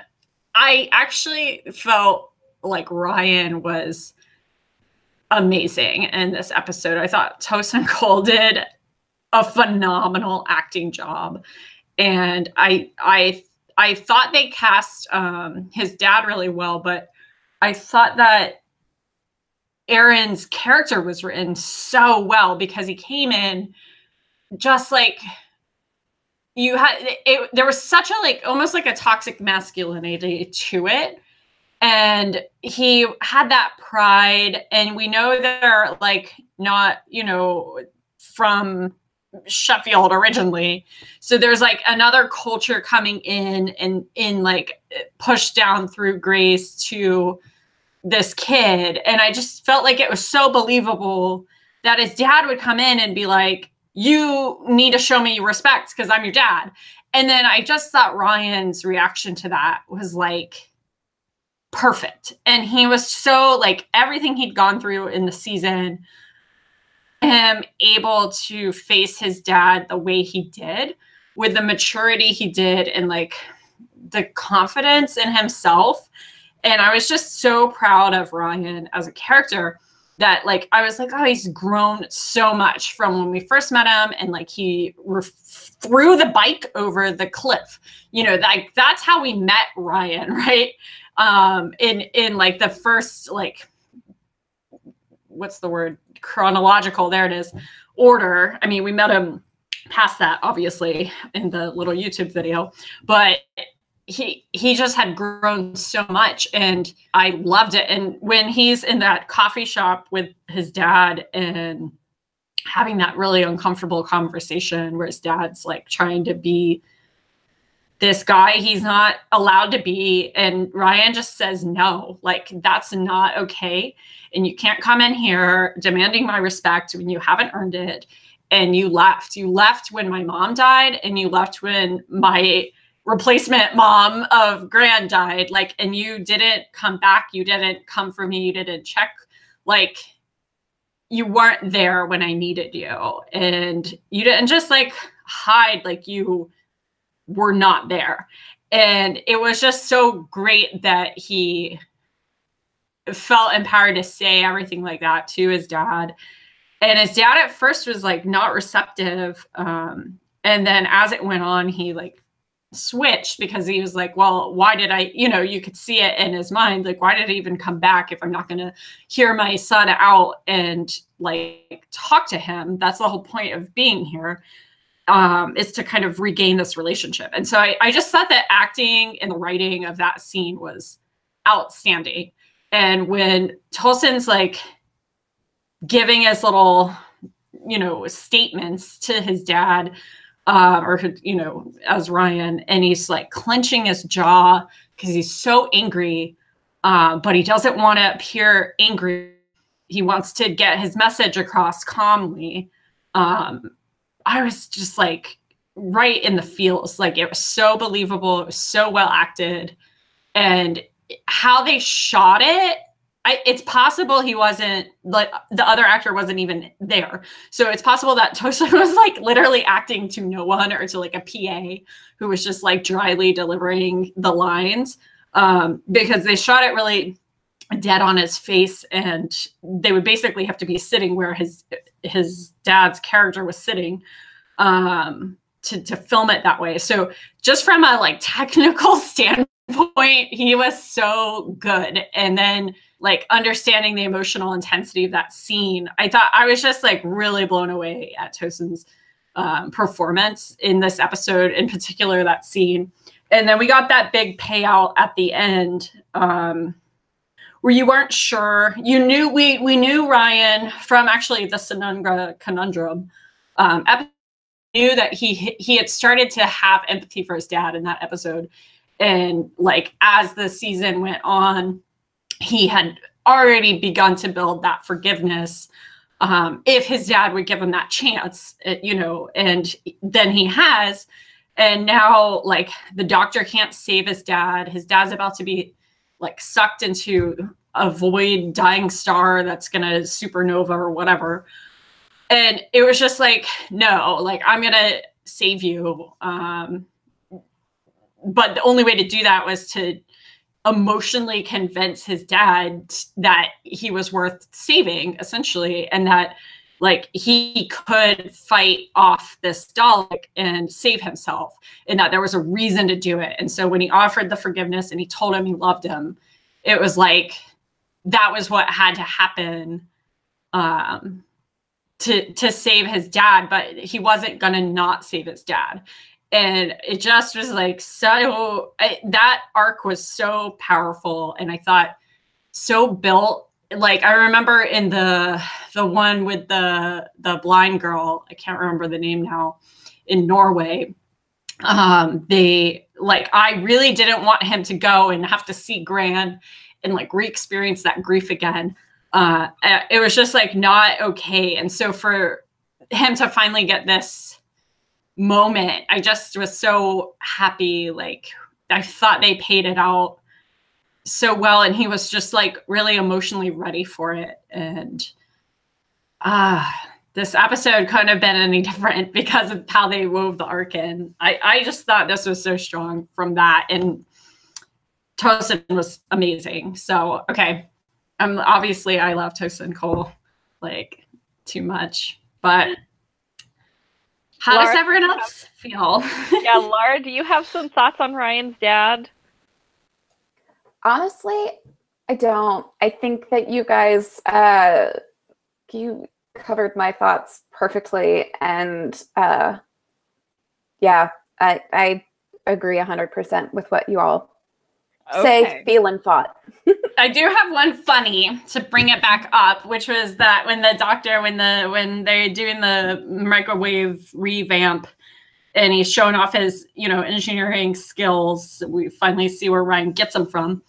I actually felt like Ryan was amazing in this episode. I thought Tosin Cole did a phenomenal acting job. And I thought they cast his dad really well, but I thought that Aaron's character was written so well because he came in just like you had it, there was such a like almost like a toxic masculinity to it. And he had that pride, and we know they're like not, you know, from Sheffield originally. So there's like another culture coming in and in like pushed down through grace to this kid. And I just felt like it was so believable that his dad would come in and be like, you need to show me respect because I'm your dad. And then I just thought Ryan's reaction to that was like perfect. And he was so like everything he'd gone through in the season, him able to face his dad the way he did with the maturity he did and like the confidence in himself. And I was just so proud of Ryan as a character that like, I was like, oh, he's grown so much from when we first met him. And like, he threw the bike over the cliff, you know, like that's how we met Ryan. Right. In like the first, like, what's the word? Chronological. There it is. Order. I mean, we met him past that, obviously, in the little YouTube video, but he just had grown so much and I loved it. And when he's in that coffee shop with his dad and having that really uncomfortable conversation where his dad's like trying to be this guy he's not allowed to be, and Ryan just says no, like that's not okay, and you can't come in here demanding my respect when you haven't earned it. And you left when my mom died, and you left when my replacement mom of Gran died, like, and you didn't come back, you didn't come for me, you didn't check, like you weren't there when I needed you, and you didn't just like hide, like you were not there. And it was just so great that he felt empowered to say everything like that to his dad. And his dad at first was like not receptive. And then as it went on, he like switched because he was like, well, why did I, you know, you could see it in his mind. Like, why did I even come back if I'm not going to hear my son out and like talk to him? That's the whole point of being here. Is to kind of regain this relationship. And so I just thought that acting and the writing of that scene was outstanding. And when Tolson's like giving his little, you know, statements to his dad, or, you know, as Ryan, and he's like clenching his jaw because he's so angry, but he doesn't want to appear angry. He wants to get his message across calmly. I was just like right in the feels. Like it was so believable. It was so well acted. And how they shot it, it's possible he wasn't, like the other actor wasn't even there. So it's possible that Tosin was like literally acting to no one or to like a PA who was just like dryly delivering the lines, because they shot it really dead on his face, and they would basically have to be sitting where his dad's character was sitting to film it that way. So just from a like technical standpoint, he was so good. And then like understanding the emotional intensity of that scene, I thought I was just like really blown away at Tosin's performance in this episode, in particular that scene. And then we got that big payout at the end, where you weren't sure. You knew we knew Ryan from actually the Sinungra Conundrum episode, knew that he had started to have empathy for his dad in that episode. And like as the season went on, he had already begun to build that forgiveness, if his dad would give him that chance, you know, and then he has. And now like the doctor can't save his dad. His dad's about to be like sucked into a void dying star that's gonna supernova or whatever. And it was just like, no, like I'm gonna save you. But the only way to do that was to emotionally convince his dad that he was worth saving, essentially, and that like he could fight off this Dalek and save himself, and that there was a reason to do it. And so when he offered the forgiveness and he told him he loved him, it was like that was what had to happen to save his dad, but he wasn't gonna not save his dad. And it just was like that arc was so powerful, and I thought so built. Like I remember in the one with the blind girl, I can't remember the name now, in Norway. They like, I really didn't want him to go and have to see Gran and like re-experience that grief again. It was just like not okay. And so for him to finally get this moment, I just was so happy. Like I thought they paid it out so well, and he was just like really emotionally ready for it. And this episode couldn't have been any different because of how they wove the arc in. I just thought this was so strong from that, and Tosin was amazing. So okay, obviously I love Tosin Cole like too much, but how does everyone else feel? Yeah, Laura, do you have some thoughts on Ryan's dad? Honestly, I don't. I think that you guys, you covered my thoughts perfectly. And yeah, I agree 100% with what you all say, feel, and thought. I do have one funny to bring it back up, which was that when the doctor, when they're doing the microwave revamp and he's showing off his, engineering skills, we finally see where Ryan gets them from.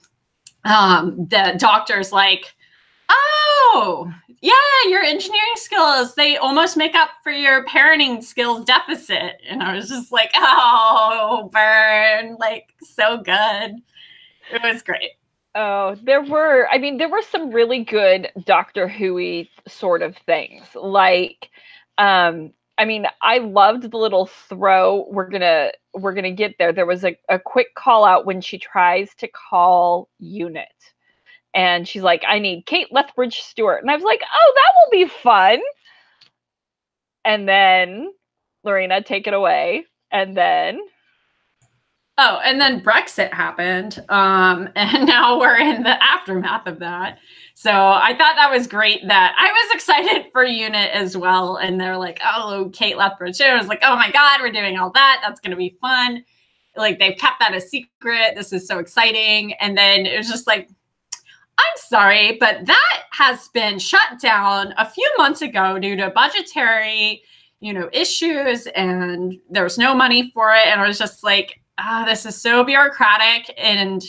The doctor's like, oh, yeah, your engineering skills, they almost make up for your parenting skills deficit. And I was just like, oh, burn, like so good. It was great. Oh, there were some really good Doctor Who-y sort of things. Like, I loved the little throw. We're gonna get there. There was a quick call out when she tries to call Unit. And she's like, I need Kate Lethbridge Stewart. And I was like, oh, that will be fun. And then, Lorena, take it away. And then... Oh, and then Brexit happened, and now we're in the aftermath of that. So I thought that was great that I was excited for Unit as well. And they're like, oh, Kate Lethbridge. I was like, oh my God, we're doing all that. That's going to be fun. Like they've kept that a secret. This is so exciting. And then it was just like, I'm sorry, but that has been shut down a few months ago due to budgetary, issues, and there was no money for it. And I was just like, this is so bureaucratic, and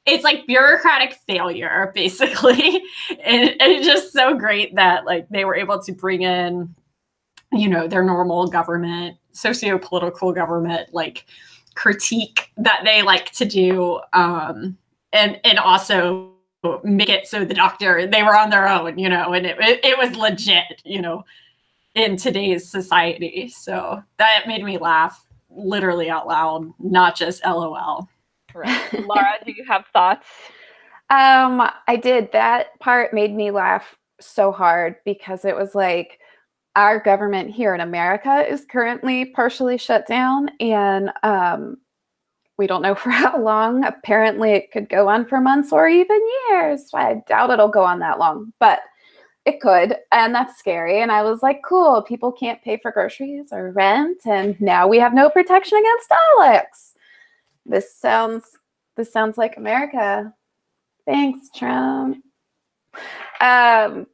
it's like bureaucratic failure, basically. And it's just so great that like they were able to bring in, their normal government, socio-political government, like critique that they like to do, and also make it so the doctor, they were on their own, and it was legit, in today's society. So that made me laugh literally out loud, not just LOL. Right. Laura, do you have thoughts? I did. That part made me laugh so hard because it was like our government here in America is currently partially shut down, and we don't know for how long. Apparently it could go on for months or even years. I doubt it'll go on that long, but it could, and that's scary. And I was like, cool, people can't pay for groceries or rent, and now we have no protection against Daleks. This sounds like America. Thanks, Trump. But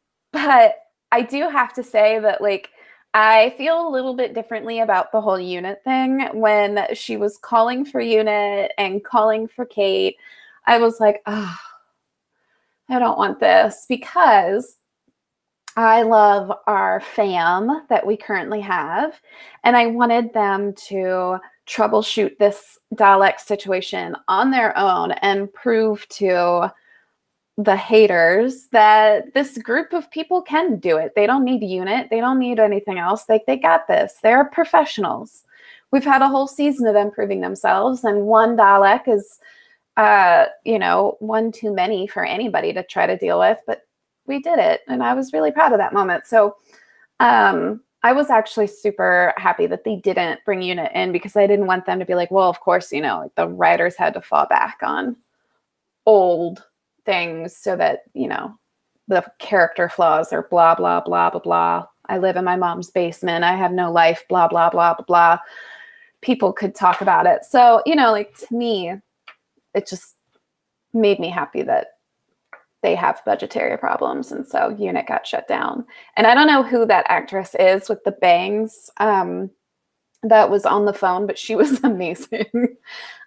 I do have to say that, like, I feel a little bit differently about the whole Unit thing. When she was calling for Unit and calling for Kate, I was like, oh, I don't want this, because I love our fam that we currently have, and I wanted them to troubleshoot this Dalek situation on their own and prove to the haters that this group of people can do it. They don't need Unit. They don't need anything else. They got this. They're professionals. We've had a whole season of them proving themselves, and one Dalek is, one too many for anybody to try to deal with, but we did it, and I was really proud of that moment. So I was actually super happy that they didn't bring Unit in, because I didn't want them to be like, well, of course, you know, like the writers had to fall back on old things so that, you know, the character flaws are blah, blah, blah, blah, blah. I live in my mom's basement. I have no life, blah, blah, blah, blah, blah. People could talk about it. So, you know, like to me, it just made me happy that they have budgetary problems. And so Unit got shut down. And I don't know who that actress is with the bangs that was on the phone, but she was amazing.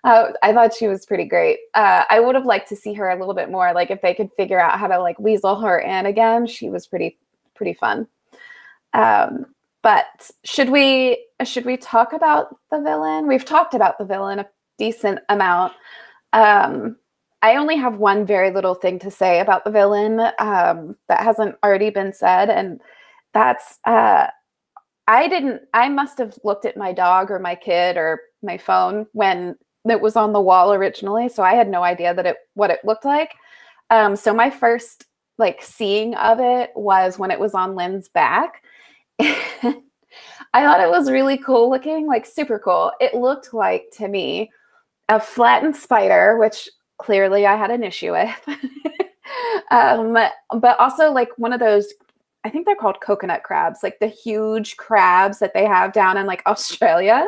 I thought she was pretty great. I would have liked to see her a little bit more. Like if they could figure out how to like weasel her in again, she was pretty fun. But should we talk about the villain? We've talked about the villain a decent amount. I only have one very little thing to say about the villain that hasn't already been said, and that's I must have looked at my dog or my kid or my phone when it was on the wall originally, so I had no idea that what it looked like. So my first like seeing of it was when it was on Lynn's back. I thought it was really cool looking, like super cool. It looked like to me a flattened spider, which clearly I had an issue with. But also like one of those, I think they're called coconut crabs, like the huge crabs that they have down in like Australia.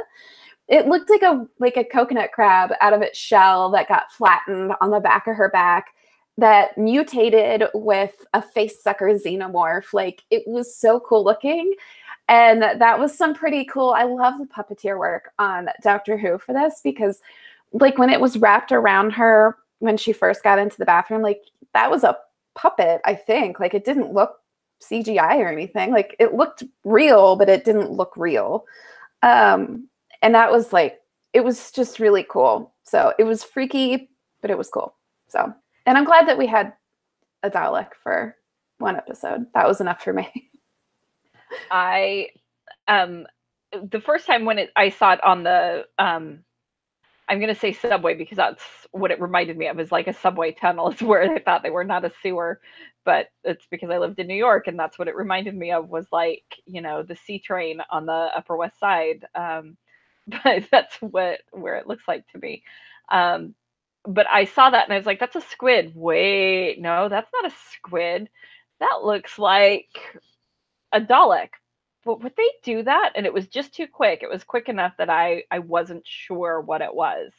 It looked like a coconut crab out of its shell that got flattened on the back of her back, that mutated with a face sucker xenomorph. Like it was so cool looking. And that was some pretty cool. I love the puppeteer work on Doctor Who for this, because like when it was wrapped around her when she first got into the bathroom, like that was a puppet, I think. Like it didn't look CGI or anything. Like it looked real, but it didn't look real. And that was like, it was just really cool. So it was freaky, but it was cool. So, and I'm glad that we had a Dalek for one episode. That was enough for me. The first time when I saw it on the I'm going to say subway because that's what it reminded me of, is like a subway tunnel is where I thought they were, not a sewer, but it's because I lived in New York, and that's what it reminded me of, was like, you know, the C train on the Upper West Side. But that's where it looks like to me. But I saw that and I was like, that's a squid. Wait, no, that's not a squid. That looks like a Dalek. But would they do that? And it was just too quick. It was quick enough that I wasn't sure what it was.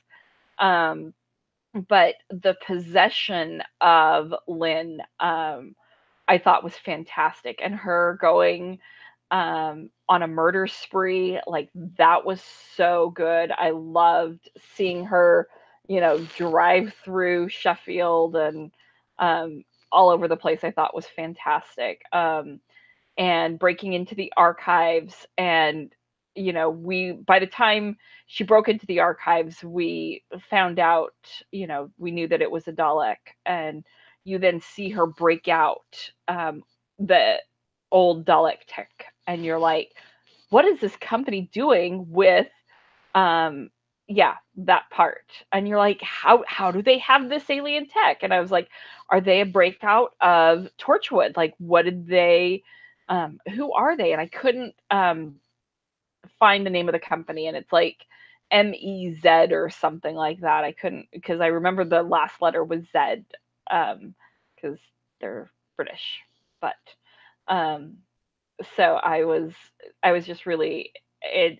But the possession of Lynn, I thought was fantastic. And her going on a murder spree, like that was so good. I loved seeing her, you know, drive through Sheffield and all over the place. I thought was fantastic. And breaking into the archives, and you know, by the time she broke into the archives, we found out, you know, we knew that it was a Dalek, and you then see her break out the old Dalek tech, and you're like, what is this company doing with that part? And you're like, how do they have this alien tech? And I was like, are they a breakout of Torchwood? Like, what did they who are they? And I couldn't find the name of the company, and it's like MEZ or something like that. I couldn't, because I remember the last letter was Z, because they're British. But so I was just really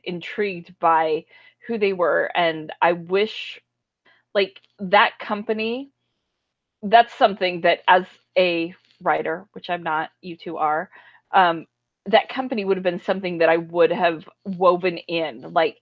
intrigued by who they were, and I wish, like, that company, that's something that as a writer, which I'm not, you two are, that company would have been something that I would have woven in, like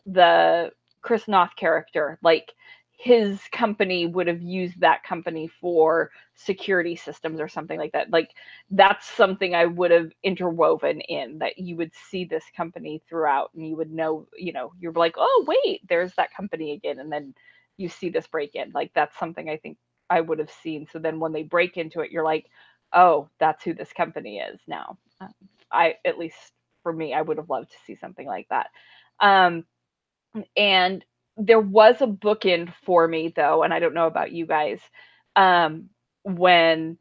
the Chris Noth character, like his company would have used that company for security systems or something like that. Like that's something I would have interwoven in, that you would see this company throughout, and you would know, you know, you're like, oh wait, there's that company again, and then you see this break in. Like that's something I think I would have seen. So then when they break into it, you're like, oh, that's who this company is now. At least for me, I would have loved to see something like that. And there was a bookend for me though, and I don't know about you guys, when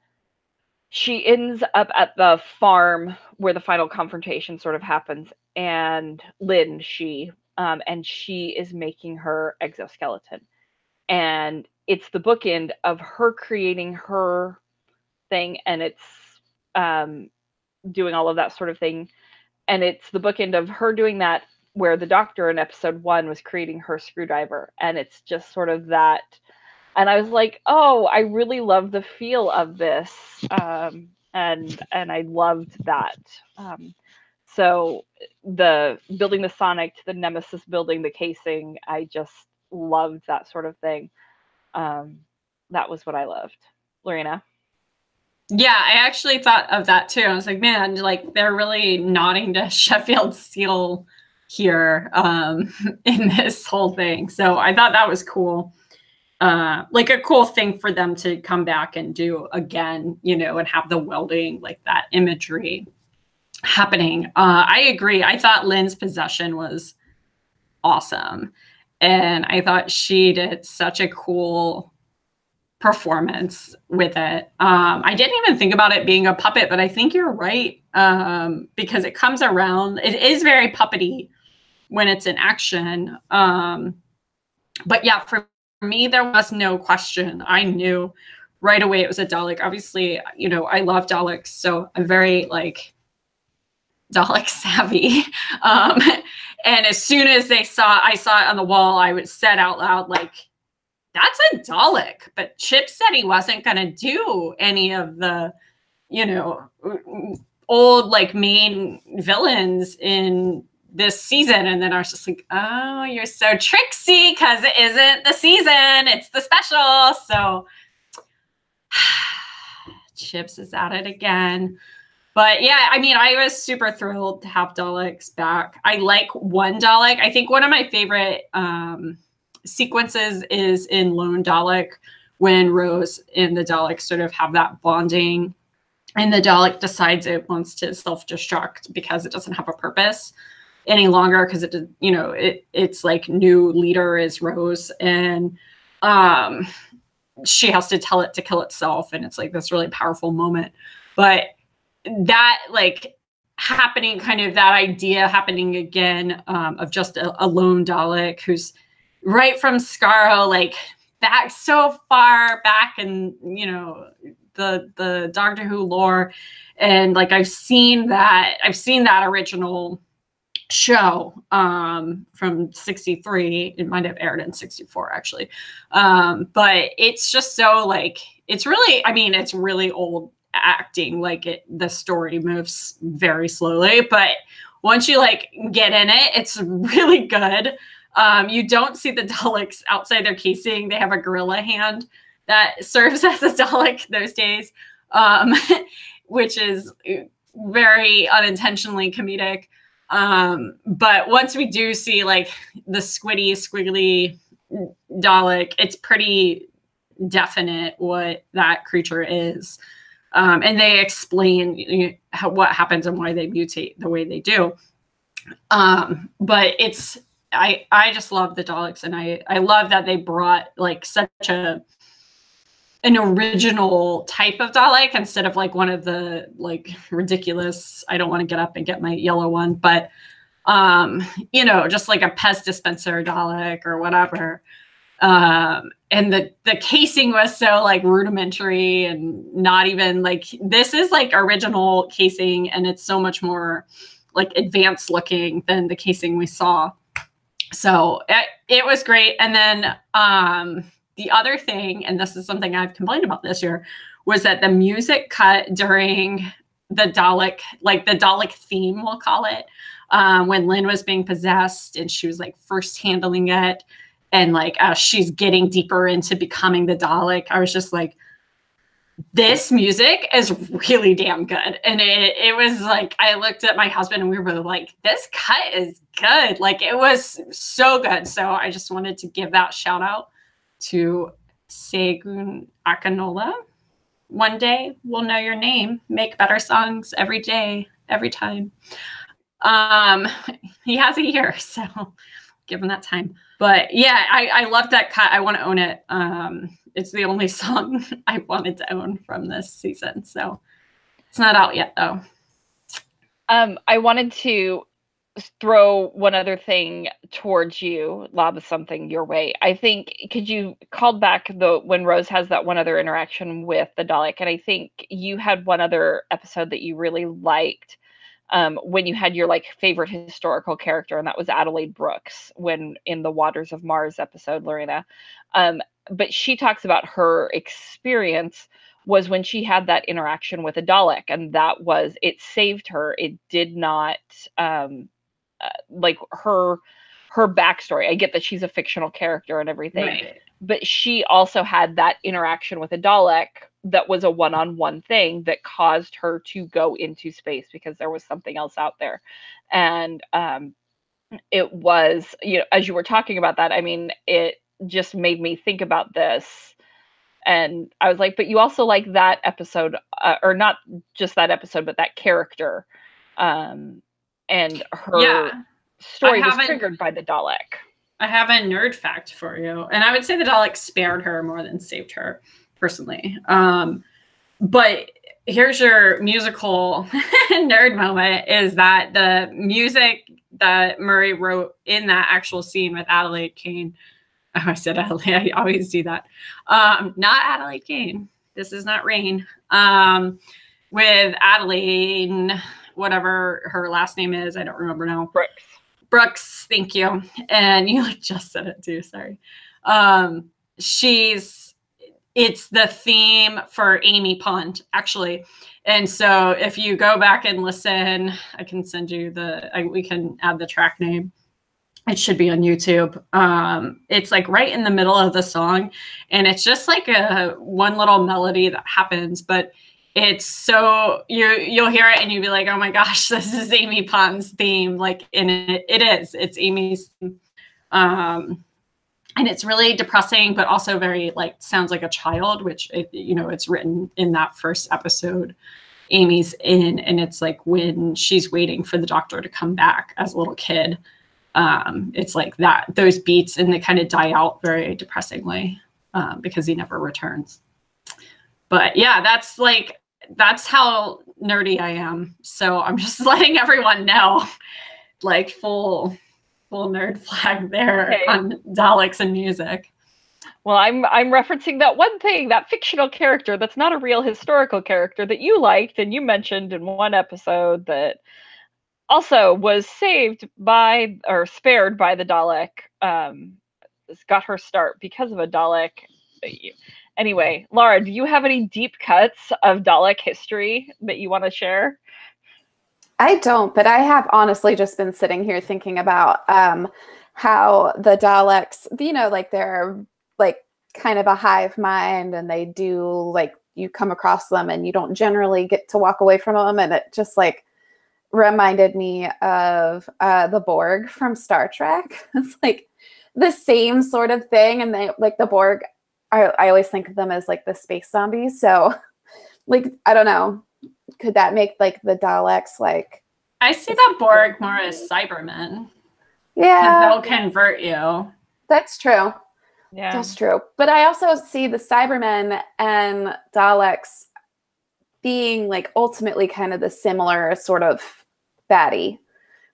she ends up at the farm where the final confrontation sort of happens, and Lynn, and she is making her exoskeleton. And it's the bookend of her creating her thing, and it's doing all of that sort of thing. And it's the bookend of her doing that where the doctor in episode 1 was creating her screwdriver. And it's just sort of that. And I was like, oh, I really love the feel of this. And I loved that. So the building the Sonic to the Nemesis building the casing, I just loved that sort of thing. That was what I loved. Lorena? Yeah, I actually thought of that too. I was like, man, like they're really nodding to Sheffield Steel here in this whole thing. So I thought that was cool. Like a cool thing for them to come back and do again, you know, and have the welding, like that imagery happening. I agree. I thought Lynn's possession was awesome. And I thought she did such a cool performance with it. I didn't even think about it being a puppet, but I think you're right, because it comes around. It is very puppety when it's in action. But yeah, for me, there was no question. I knew right away it was a Dalek. Obviously, you know, I love Daleks, so I'm very like Dalek savvy. And as soon as I saw it on the wall, I would said out loud, like, that's a Dalek. But Chip said he wasn't going to do any of the, you know, old like main villains in this season. And then I was just like, oh, you're so tricksy because it isn't the season. It's the special. So Chips is at it again. But yeah, I mean, I was super thrilled to have Daleks back. I like one Dalek. I think one of my favorite sequences is in Lone Dalek, when Rose and the Dalek sort of have that bonding, and the Dalek decides it wants to self-destruct because it doesn't have a purpose any longer, because it, you know, it's like new leader is Rose, and she has to tell it to kill itself, and it's like this really powerful moment. But that like happening, kind of that idea happening again, of just a lone Dalek who's right from Skaro, like back so far back, and you know, the Doctor Who lore, and like I've seen that original show from 63. It might have aired in 64 actually, but it's just so like, it's really, I mean, it's really old acting. Like the story moves very slowly, but once you like get in it, it's really good. You don't see the Daleks outside their casing. They have a gorilla hand that serves as a Dalek those days, which is very unintentionally comedic. But once we do see like the squiggly Dalek, it's pretty definite what that creature is. And they explain what happens and why they mutate the way they do. But it's, I just love the Daleks, and I love that they brought like such an original type of Dalek instead of like one of the like ridiculous, I don't want to get up and get my yellow one, but you know, just like a Pez dispenser Dalek or whatever. And the casing was so like rudimentary and not even like, this is like original casing, and it's so much more like advanced looking than the casing we saw. So it was great. And then the other thing, and this is something I've complained about this year, was that the music cut during the Dalek, like the Dalek theme, we'll call it, when Lynn was being possessed and she was like first handling it, and like as she's getting deeper into becoming the Dalek, I was just like, this music is really damn good. And it was like, I looked at my husband and we were both like, this cut is good. Like it was so good. So I just wanted to give that shout out to Segun Akinola. One day we'll know your name. Make better songs every day, every time. He has a year, so give him that time. But yeah, I love that cut. I want to own it. It's the only song I wanted to own from this season. So It's not out yet, though. I wanted to throw one other thing towards you, lob something your way. I think, because you called back when Rose has that one other interaction with the Dalek, and I think you had one other episode that you really liked, when you had your like favorite historical character, and that was Adelaide Brooks, when in the Waters of Mars episode, Lorena. But she talks about her experience was when she had that interaction with a Dalek, and that was, it saved her. It did not, like her backstory. I get that she's a fictional character and everything, Right. but she also had that interaction with a Dalek that was a one-on-one thing that caused her to go into space because there was something else out there. And it was, you know, as you were talking about that, I mean, it just made me think about this. And I was like, but you also like that episode, or not just that episode, but that character. And her story was triggered by the Dalek. I have a nerd fact for you. And I would say the Dalek spared her more than saved her, personally. But here's your musical nerd moment, is that the music that Murray wrote in that actual scene with Adelaide Kane. Oh, I said Adelaide. I always do that. Not Adelaide Kane. This is not Rain. With Adelaide, whatever her last name is, I don't remember now. Brooks, thank you. And you just said it too, sorry. It's the theme for Amy Pond, actually. And so if you go back and listen, I can send you we can add the track name. It should be on YouTube. It's like right in the middle of the song, and it's just like one little melody that happens, but it's so you'll hear it and you'll be like, oh my gosh, this is Amy Pond's theme. Like, in it's Amy's theme. And it's really depressing, but also very like sounds like a child, which it's written in that first episode. Amy's in, and it's like when she's waiting for the doctor to come back as a little kid. It's like those beats, and they kind of die out very depressingly because he never returns. But yeah, that's how nerdy I am. So I'm just letting everyone know, like full nerd flag there on Daleks and music. Well, I'm referencing that one thing, that fictional character that's not a real historical character that you liked and you mentioned in one episode that also was saved by, or spared by, the Dalek. Got her start because of a Dalek. Anyway, Laura, do you have any deep cuts of Dalek history that you want to share? I don't, but I have honestly just been sitting here thinking about how the Daleks, like they're like kind of a hive mind, and they do, like, you come across them and you don't generally get to walk away from them. And it just like reminded me of the Borg from Star Trek. It's like the same sort of thing. And they, like, the Borg, I always think of them as like the space zombies. So like, I don't know. Could that make like the Daleks like? I see the Borg more as Cybermen. Yeah. Because they'll convert you. That's true. Yeah. That's true. But I also see the Cybermen and Daleks being like ultimately kind of the similar sort of baddie.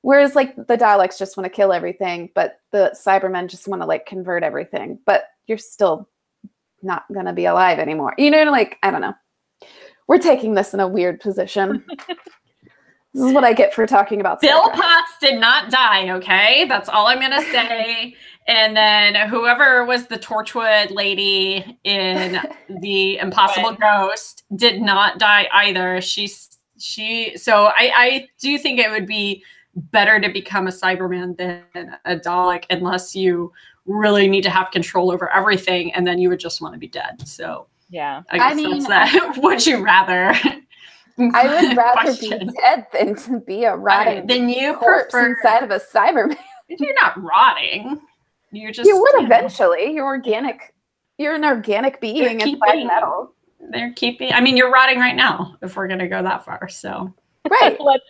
Whereas like the Daleks just want to kill everything, but the Cybermen just want to like convert everything. But you're still not going to be alive anymore. Like, I don't know. We're taking this in a weird position. This is what I get for talking about Bill Potts did not die, okay? That's all I'm going to say. And then whoever was the Torchwood lady in The Impossible Ghost did not die either. So I do think it would be better to become a Cyberman than a Dalek, unless you really need to have control over everything, and then you would just want to be dead. So yeah, I guess that's that. Would you rather? I would rather be dead than to be a rotting corpse inside of a Cyberman. You're not rotting. You would eventually. You're organic. You're an organic being inside metal. They're keeping. I mean, you're rotting right now. If we're gonna go that far, so right. let's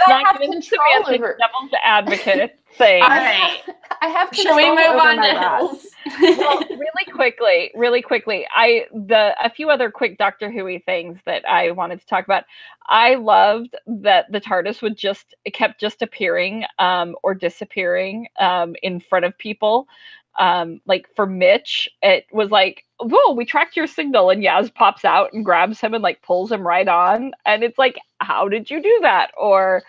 not get into the devil's advocate thing. All right. I have control Shall we move over on my to rods. Well, really quickly, a few other quick Doctor Who things that I wanted to talk about. I loved that the TARDIS kept just appearing or disappearing in front of people. Like for Mitch, it was like, whoa, we tracked your signal, and Yaz pops out and grabs him and like pulls him right on, and it's like, how did you do that? Or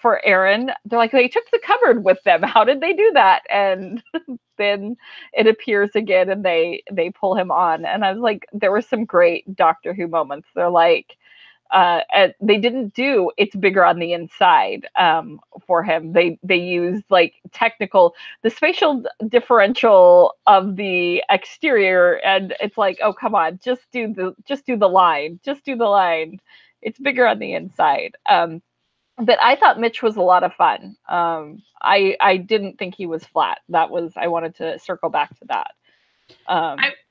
for Aaron, they're like, they took the cupboard with them. How did they do that? And then it appears again, and they pull him on, and I was like, there were some great Doctor Who moments. They're like, they didn't do it's bigger on the inside for him. They used like the spatial differential of the exterior, and it's like, oh come on, just do the line, it's bigger on the inside. But I thought Mitch was a lot of fun. I didn't think he was flat. I wanted to circle back to that.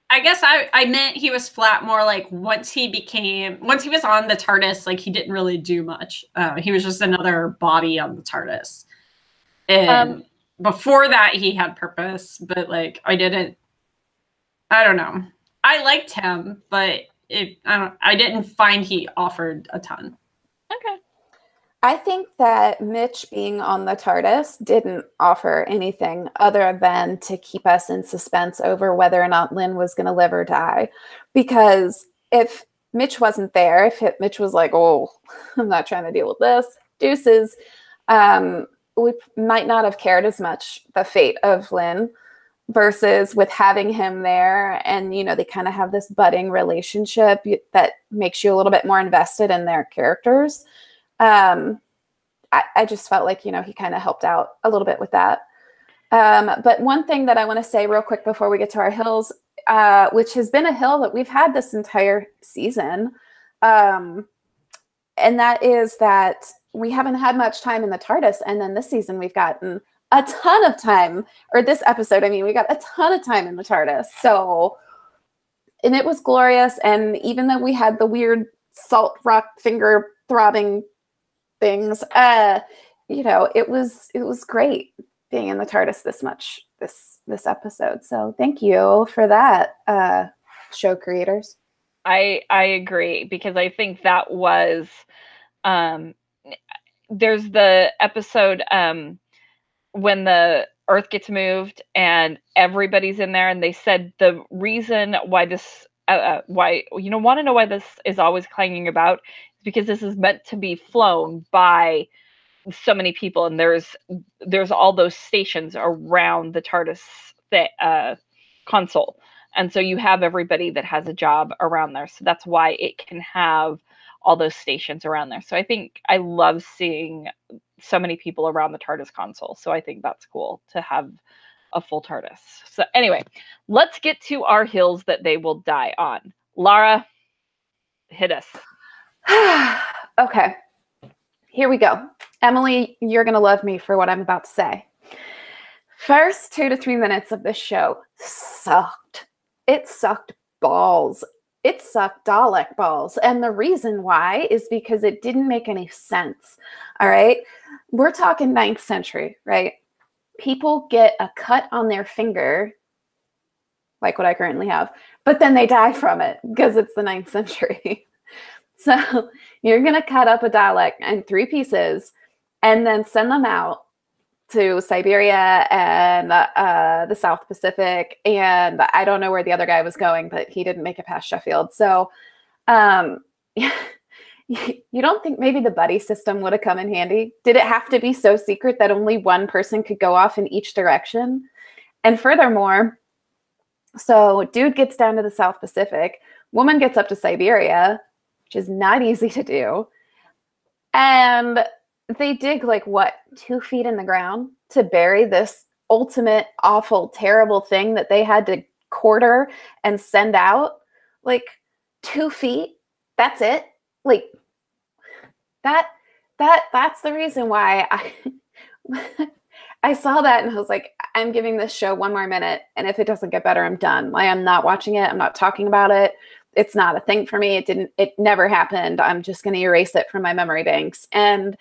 I guess I meant he was flat more like once he was on the TARDIS, like he didn't really do much. He was just another body on the TARDIS. And before that he had purpose, but like I don't know. I liked him, but I didn't find he offered a ton. Okay. I think that Mitch being on the TARDIS didn't offer anything other than to keep us in suspense over whether or not Lynn was going to live or die. Because if Mitch wasn't there, if Mitch was like, oh, I'm not trying to deal with this, deuces, we might not have cared as much the fate of Lynn versus with having him there. And, you know, they kind of have this budding relationship that makes you a little bit more invested in their characters. I just felt like, you know, he kind of helped out a little bit with that. But one thing that I want to say real quick before we get to our hills, which has been a hill that we've had this entire season, and that is that we haven't had much time in the TARDIS. And then this season we've gotten a ton of time, or this episode, I mean, we got a ton of time in the TARDIS. So, and it was glorious. And even though we had the weird salt rock finger throbbing things, you know, it was great being in the TARDIS this much this episode. So thank you for that, show creators. I agree, because I think that was there's the episode when the Earth gets moved and everybody's in there, and they said the reason why this why you know want to know why this is always clanging about is because this is meant to be flown by so many people, and there's all those stations around the TARDIS console, and so you have everybody that has a job around there, so that's why it can have all those stations around there. So I think I love seeing so many people around the TARDIS console, so I think that's cool to have a full TARDIS. So anyway, let's get to our hills that they will die on. Lara, hit us. Okay, here we go. Emily, you're going to love me for what I'm about to say. First 2 to 3 minutes of this show sucked. It sucked balls. It sucked Dalek balls. And the reason why is because it didn't make any sense. All right. We're talking 9th century, right? People get a cut on their finger, like what I currently have, but then they die from it because it's the 9th century. So you're going to cut up a Dalek in 3 pieces and then send them out to Siberia and the South Pacific. And I don't know where the other guy was going, but he didn't make it past Sheffield. So you don't think maybe the buddy system would have come in handy? Did it have to be so secret that only one person could go off in each direction? And furthermore, so dude gets down to the South Pacific, woman gets up to Siberia, which is not easy to do. And they dig like what, 2 feet in the ground to bury this ultimate awful, terrible thing that they had to quarter and send out. Like 2 feet. That's it. Like that's the reason why I saw that and I was like, I'm giving this show 1 more minute. And if it doesn't get better, I'm done. I am not watching it. I'm not talking about it. It's not a thing for me. It never happened. I'm just going to erase it from my memory banks. And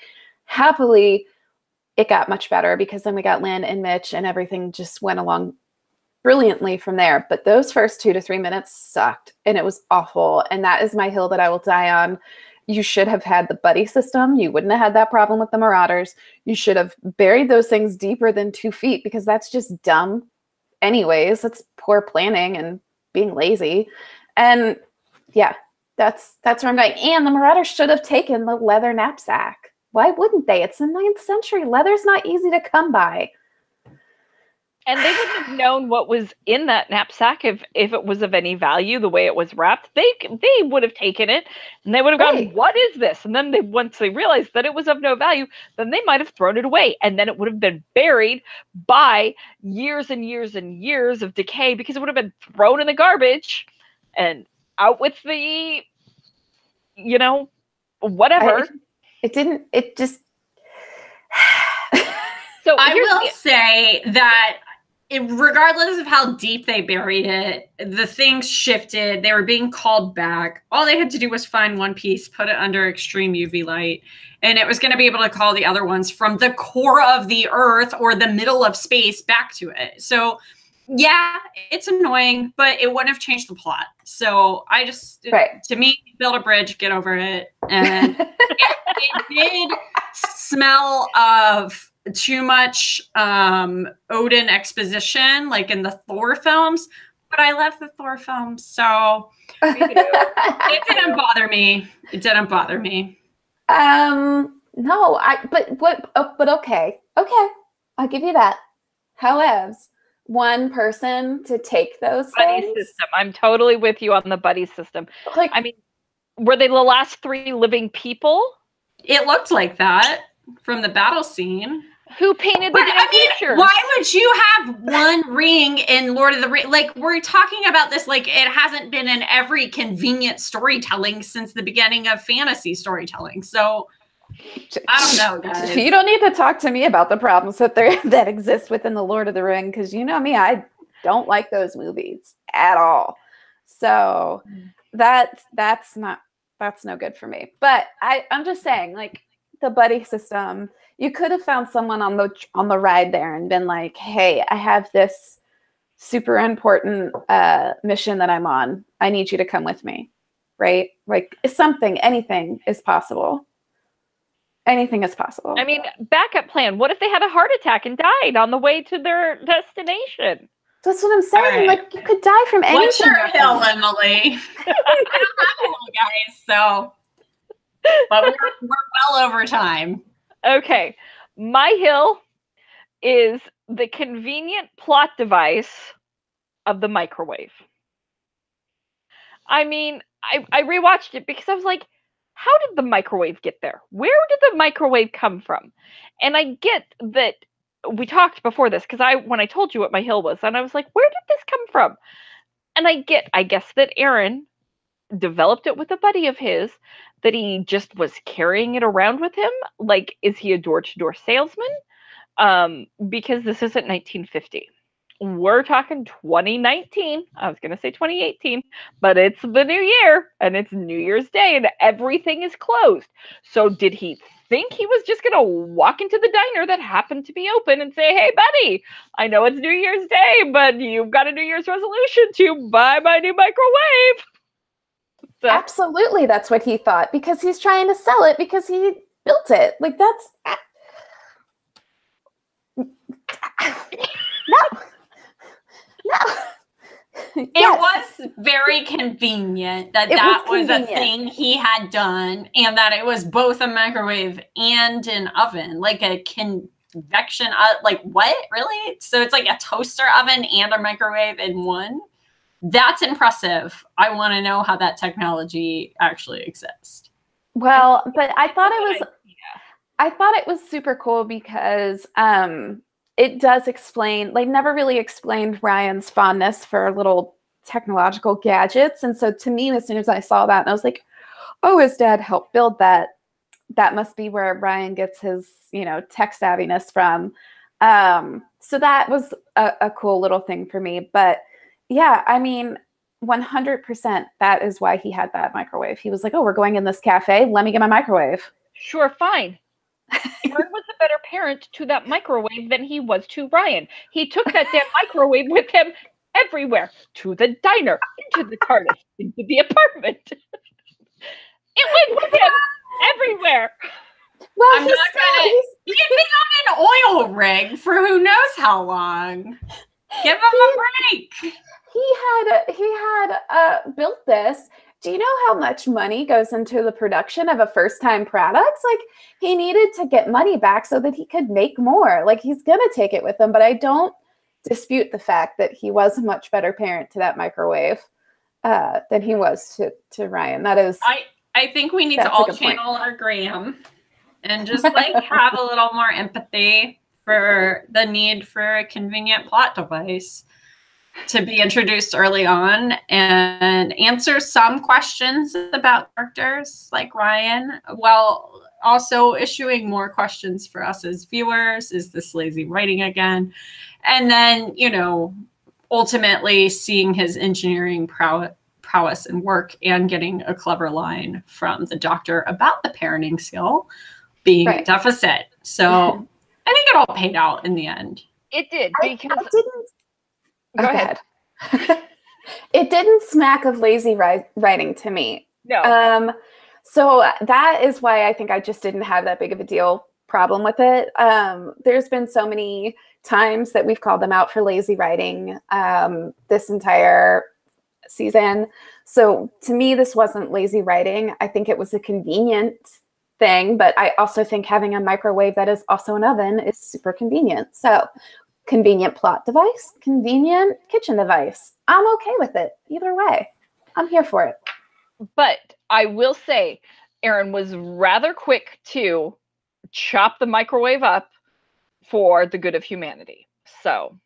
happily, it got much better because then we got Lynn and Mitch and everything just went along brilliantly from there. But those first 2 to 3 minutes sucked, and it was awful. And that is my hill that I will die on. You should have had the buddy system. You wouldn't have had that problem with the Marauders. You should have buried those things deeper than 2 feet, because that's just dumb anyways. That's poor planning and being lazy. And yeah, that's where I'm going. And the Marauders should have taken the leather knapsack. Why wouldn't they? It's the 9th century. Leather's not easy to come by. And they wouldn't have known what was in that knapsack if it was of any value, the way it was wrapped. They would have taken it, and they would have gone, what is this? And then once they realized that it was of no value, then they might have thrown it away. And then it would have been buried by years and years and years of decay, because it would have been thrown in the garbage and out with the, whatever. It just... So I will say that regardless of how deep they buried it, the things shifted. They were being called back. All they had to do was find one piece, put it under extreme UV light, and it was going to be able to call the other ones from the core of the earth or the middle of space back to it. So yeah, it's annoying, but it wouldn't have changed the plot. So I just, to me, build a bridge, get over it. And it did smell of too much Odin exposition, like in the Thor films, but I love the Thor films, so it didn't bother me. No, but okay, I'll give you that. However, one person to take those buddy things. System. I'm totally with you on the buddy system. Like, I mean, were they the last 3 living people? It looked like that from the battle scene. Who painted the pictures? Why would you have one ring in Lord of the Rings? Like, we're talking about this like it hasn't been in every convenient storytelling since the beginning of fantasy storytelling. So I don't know, guys. You don't need to talk to me about the problems that exist within the Lord of the Ring, because you know me, I don't like those movies at all. So that's no good for me. But I'm just saying, like, the buddy system, you could have found someone on the ride there and been like, hey, I have this super important mission that I'm on. I need you to come with me, right? Like, anything is possible. Anything is possible. I mean, backup plan. What if they had a heart attack and died on the way to their destination? That's what I'm saying. Right. Like, you could die from anything. What's your hill, Emily? I don't have a hill, guys, so. But we're well over time. Okay. My hill is the convenient plot device of the microwave. I mean, I rewatched it because I was like, how did the microwave get there? Where did the microwave come from? And I get that we talked before this, because when I told you what my hill was, and I was like, where did this come from? And I guess that Aaron developed it with a buddy of his, that he just was carrying it around with him. Like, is he a door-to-door salesman? Because this isn't 1950. We're talking 2019. I was going to say 2018, but it's the new year, and it's New Year's Day, and everything is closed. So did he think he was just going to walk into the diner that happened to be open and say, hey, buddy, I know it's New Year's Day, but you've got a New Year's resolution to buy my new microwave? So, absolutely, that's what he thought, because he's trying to sell it because he built it. Like, that's... No. It was very convenient that was a thing he had done, and that it was both a microwave and an oven, like a convection, like what, really? So it's like a toaster oven and a microwave in one? That's impressive. I want to know how that technology actually exists. Well, but I thought it was super cool because it does explain, like, never really explained Ryan's fondness for little technological gadgets. And so to me, as soon as I saw that, and I was like, oh, his dad helped build that. That must be where Ryan gets his, tech savviness from. So that was a cool little thing for me. But yeah, I mean, 100%, that is why he had that microwave. He was like, oh, we're going in this cafe. Let me get my microwave. Sure, fine. Aaron was a better parent to that microwave than he was to Ryan. He took that damn microwave with him everywhere, to the diner, into the TARDIS, into the apartment. It went with him everywhere. Well, I'm not gonna. He can be on an oil rig for who knows how long. Give him a break. He had built this. Do you know how much money goes into the production of a first-time product? Like, he needed to get money back so that he could make more. Like, he's gonna take it with him, but I don't dispute the fact that he was a much better parent to that microwave than he was to Ryan. That is, I think we need to all channel our Graham and just like have a little more empathy for the need for a convenient plot device to be introduced early on and answer some questions about characters like Ryan, while also issuing more questions for us as viewers. Is this lazy writing again? And then, you know, ultimately seeing his engineering prowess and work and getting a clever line from the doctor about the parenting skill being a deficit. So I think it all paid out in the end. It did, because I didn't. Go ahead. It didn't smack of lazy writing to me. No. So that is why I think I just didn't have that big of a deal problem with it. There's been so many times that we've called them out for lazy writing this entire season. So to me, this wasn't lazy writing. I think it was a convenient thing, but I also think having a microwave that is also an oven is super convenient. So convenient plot device, convenient kitchen device. I'm okay with it. Either way, I'm here for it. But I will say, Aaron was rather quick to chop the microwave up for the good of humanity. So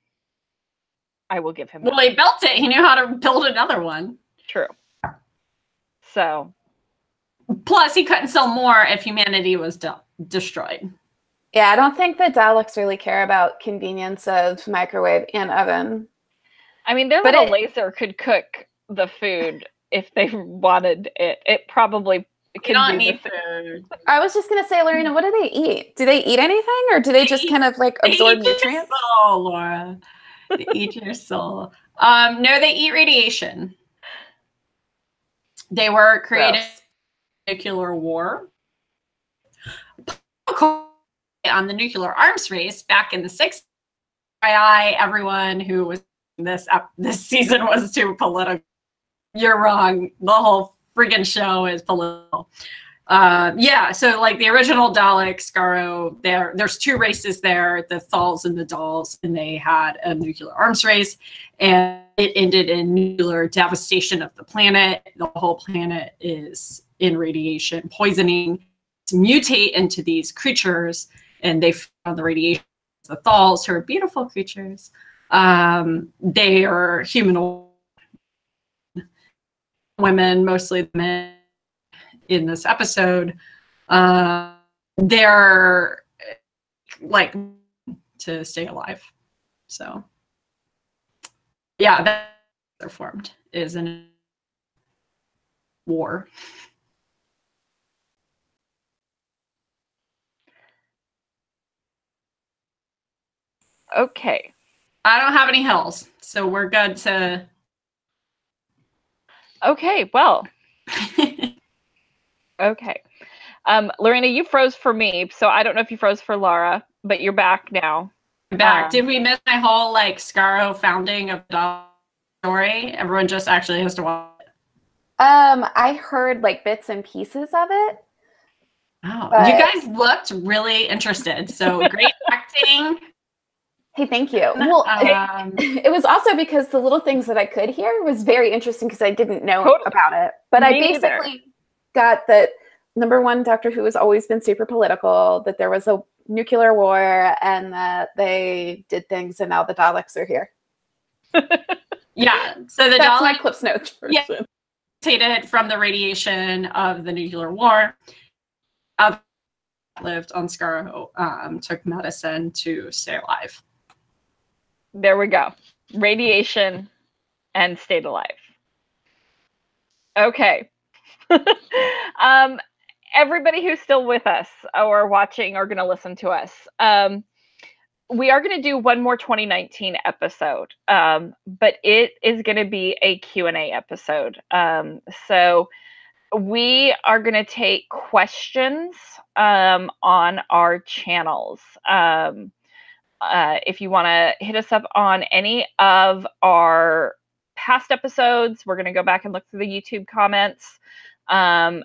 I will give him that. Well, he built it. He knew how to build another one. True. So. Plus, he couldn't sell more if humanity was destroyed. Yeah, I don't think the Daleks really care about convenience of microwave and oven. I mean, their little laser could cook the food if they wanted it. It probably could do the food. I was just going to say, Lorena, what do they eat? Do they eat anything, or do they just kind of like absorb nutrients? Oh, Laura. They eat your soul. No, they eat radiation. They were created in nuclear war. On the nuclear arms race back in the 60s. Everyone who was this season was too political. You're wrong. The whole friggin' show is political. Yeah, so like the original Dalek, Skaro, there's two races there, the Thals and the Dolls, and they had a nuclear arms race, and it ended in nuclear devastation of the planet. The whole planet is in radiation poisoning to mutate into these creatures, and they found the radiation. The Thals, who are beautiful creatures, they are humanoid women, mostly men in this episode. They're like to stay alive. So yeah, they're formed is in war. Okay. I don't have any hills, so we're good to. Okay, well. Okay. Lorena, you froze for me, so I don't know if you froze for Laura, but you're back now. Back. Did we miss my whole like Skaro founding of the story? Everyone just actually has to watch it. I heard like bits and pieces of it. Oh, but... you guys looked really interested. So great acting. Hey, thank you. Well, it was also because the little things that I could hear was very interesting because I didn't know about it. But I basically got that, number one, Doctor Who has always been super political, that there was a nuclear war, and that they did things, and now the Daleks are here. Yeah, so the That's my Clips Notes version. Yeah, from the radiation of the nuclear war. Lived on Skaro, took medicine to stay alive. There we go. Radiation and stayed alive. Okay. Everybody who's still with us or watching or going to listen to us, we are going to do one more 2019 episode, but it is going to be a Q&A episode. So we are going to take questions on our channels. If you want to hit us up on any of our past episodes, we're going to go back and look through the YouTube comments. On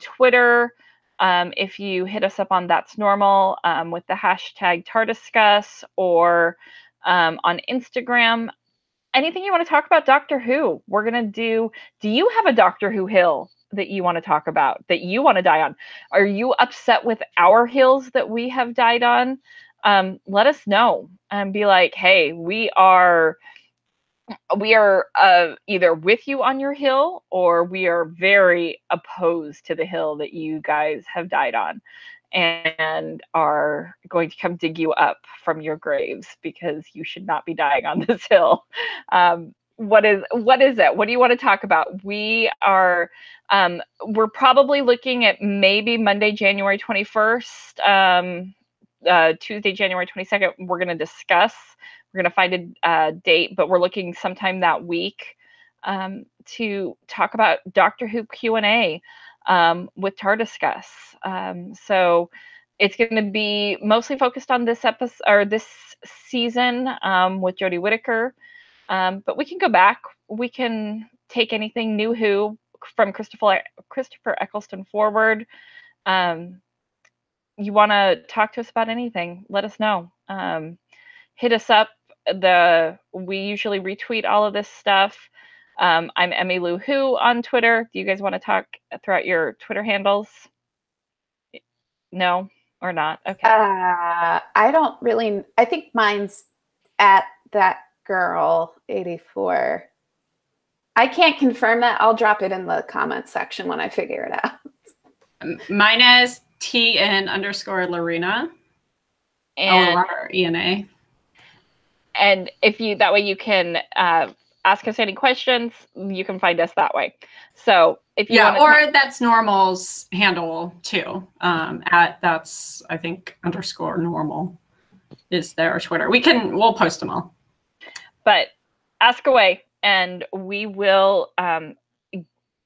Twitter, if you hit us up on That's Normal with the hashtag TARDIScuss, or on Instagram, anything you want to talk about Doctor Who, we're going to do you have a Doctor Who hill that you want to talk about, that you want to die on? Are you upset with our hills that we have died on? Let us know and be like, hey, we are either with you on your hill, or we are very opposed to the hill that you guys have died on and are going to come dig you up from your graves because you should not be dying on this hill. What is it? What do you want to talk about? We're probably looking at maybe Monday, January 21st, Tuesday, January 22nd. We're going to discuss. We're going to find a date, but we're looking sometime that week to talk about Doctor Who Q&A with TARDIScuss. So it's going to be mostly focused on this episode or this season with Jodie Whittaker. But we can go back. We can take anything New Who from Christopher Eccleston forward. You want to talk to us about anything, let us know. Hit us up. We usually retweet all of this stuff. I'm Emmy Lou Who on Twitter. Do you guys want to talk throughout your Twitter handles? No or not? Okay. I don't really. I think mine's at that girl 84. I can't confirm that. I'll drop it in the comments section when I figure it out. Mine is TN_Lorena. And ENA. And that way you can ask us any questions. You can find us that way. So if you want or That's Normal's handle too. That's I think _normal is their Twitter. We'll post them all. But ask away, and we will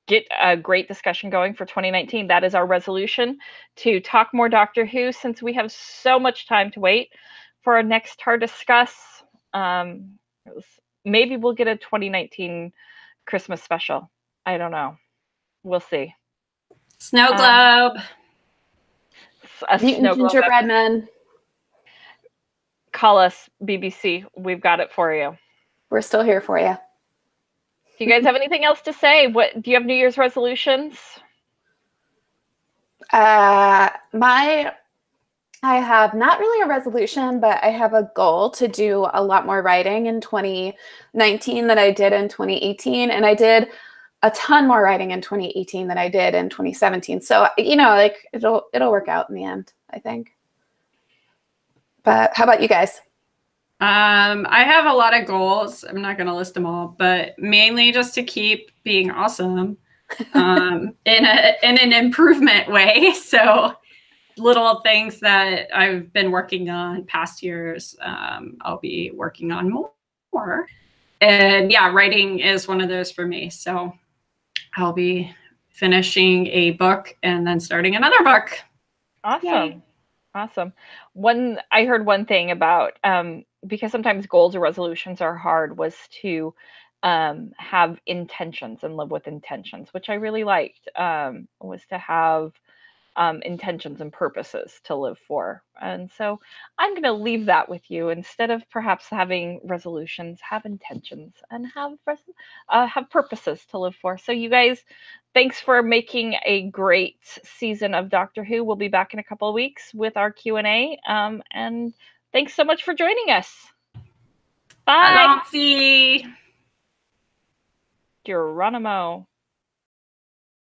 get a great discussion going for 2019. That is our resolution, to talk more Doctor Who, since we have so much time to wait for our next TARDIscuss. Maybe we'll get a 2019 Christmas special. I don't know. We'll see. Snow globe. Mutant gingerbread men. Call us, BBC. We've got it for you. We're still here for you. Do you guys have anything else to say? Do you have New Year's resolutions? I have not really a resolution, but I have a goal to do a lot more writing in 2019 than I did in 2018. And I did a ton more writing in 2018 than I did in 2017. So, like it'll work out in the end, I think. But how about you guys? I have a lot of goals. I'm not going to list them all, but mainly just to keep being awesome in an improvement way. So little things that I've been working on past years, I'll be working on more. And yeah, writing is one of those for me. So I'll be finishing a book and then starting another book. Awesome. Yay. Awesome. I heard one thing about, because sometimes goals or resolutions are hard, was to have intentions and live with intentions, which I really liked, was to have intentions and purposes to live for. And so I'm going to leave that with you. Instead of perhaps having resolutions, have intentions and have purposes to live for. So you guys, thanks for making a great season of Doctor Who. We'll be back in a couple of weeks with our Q&A. And thanks so much for joining us. Bye. Geronimo.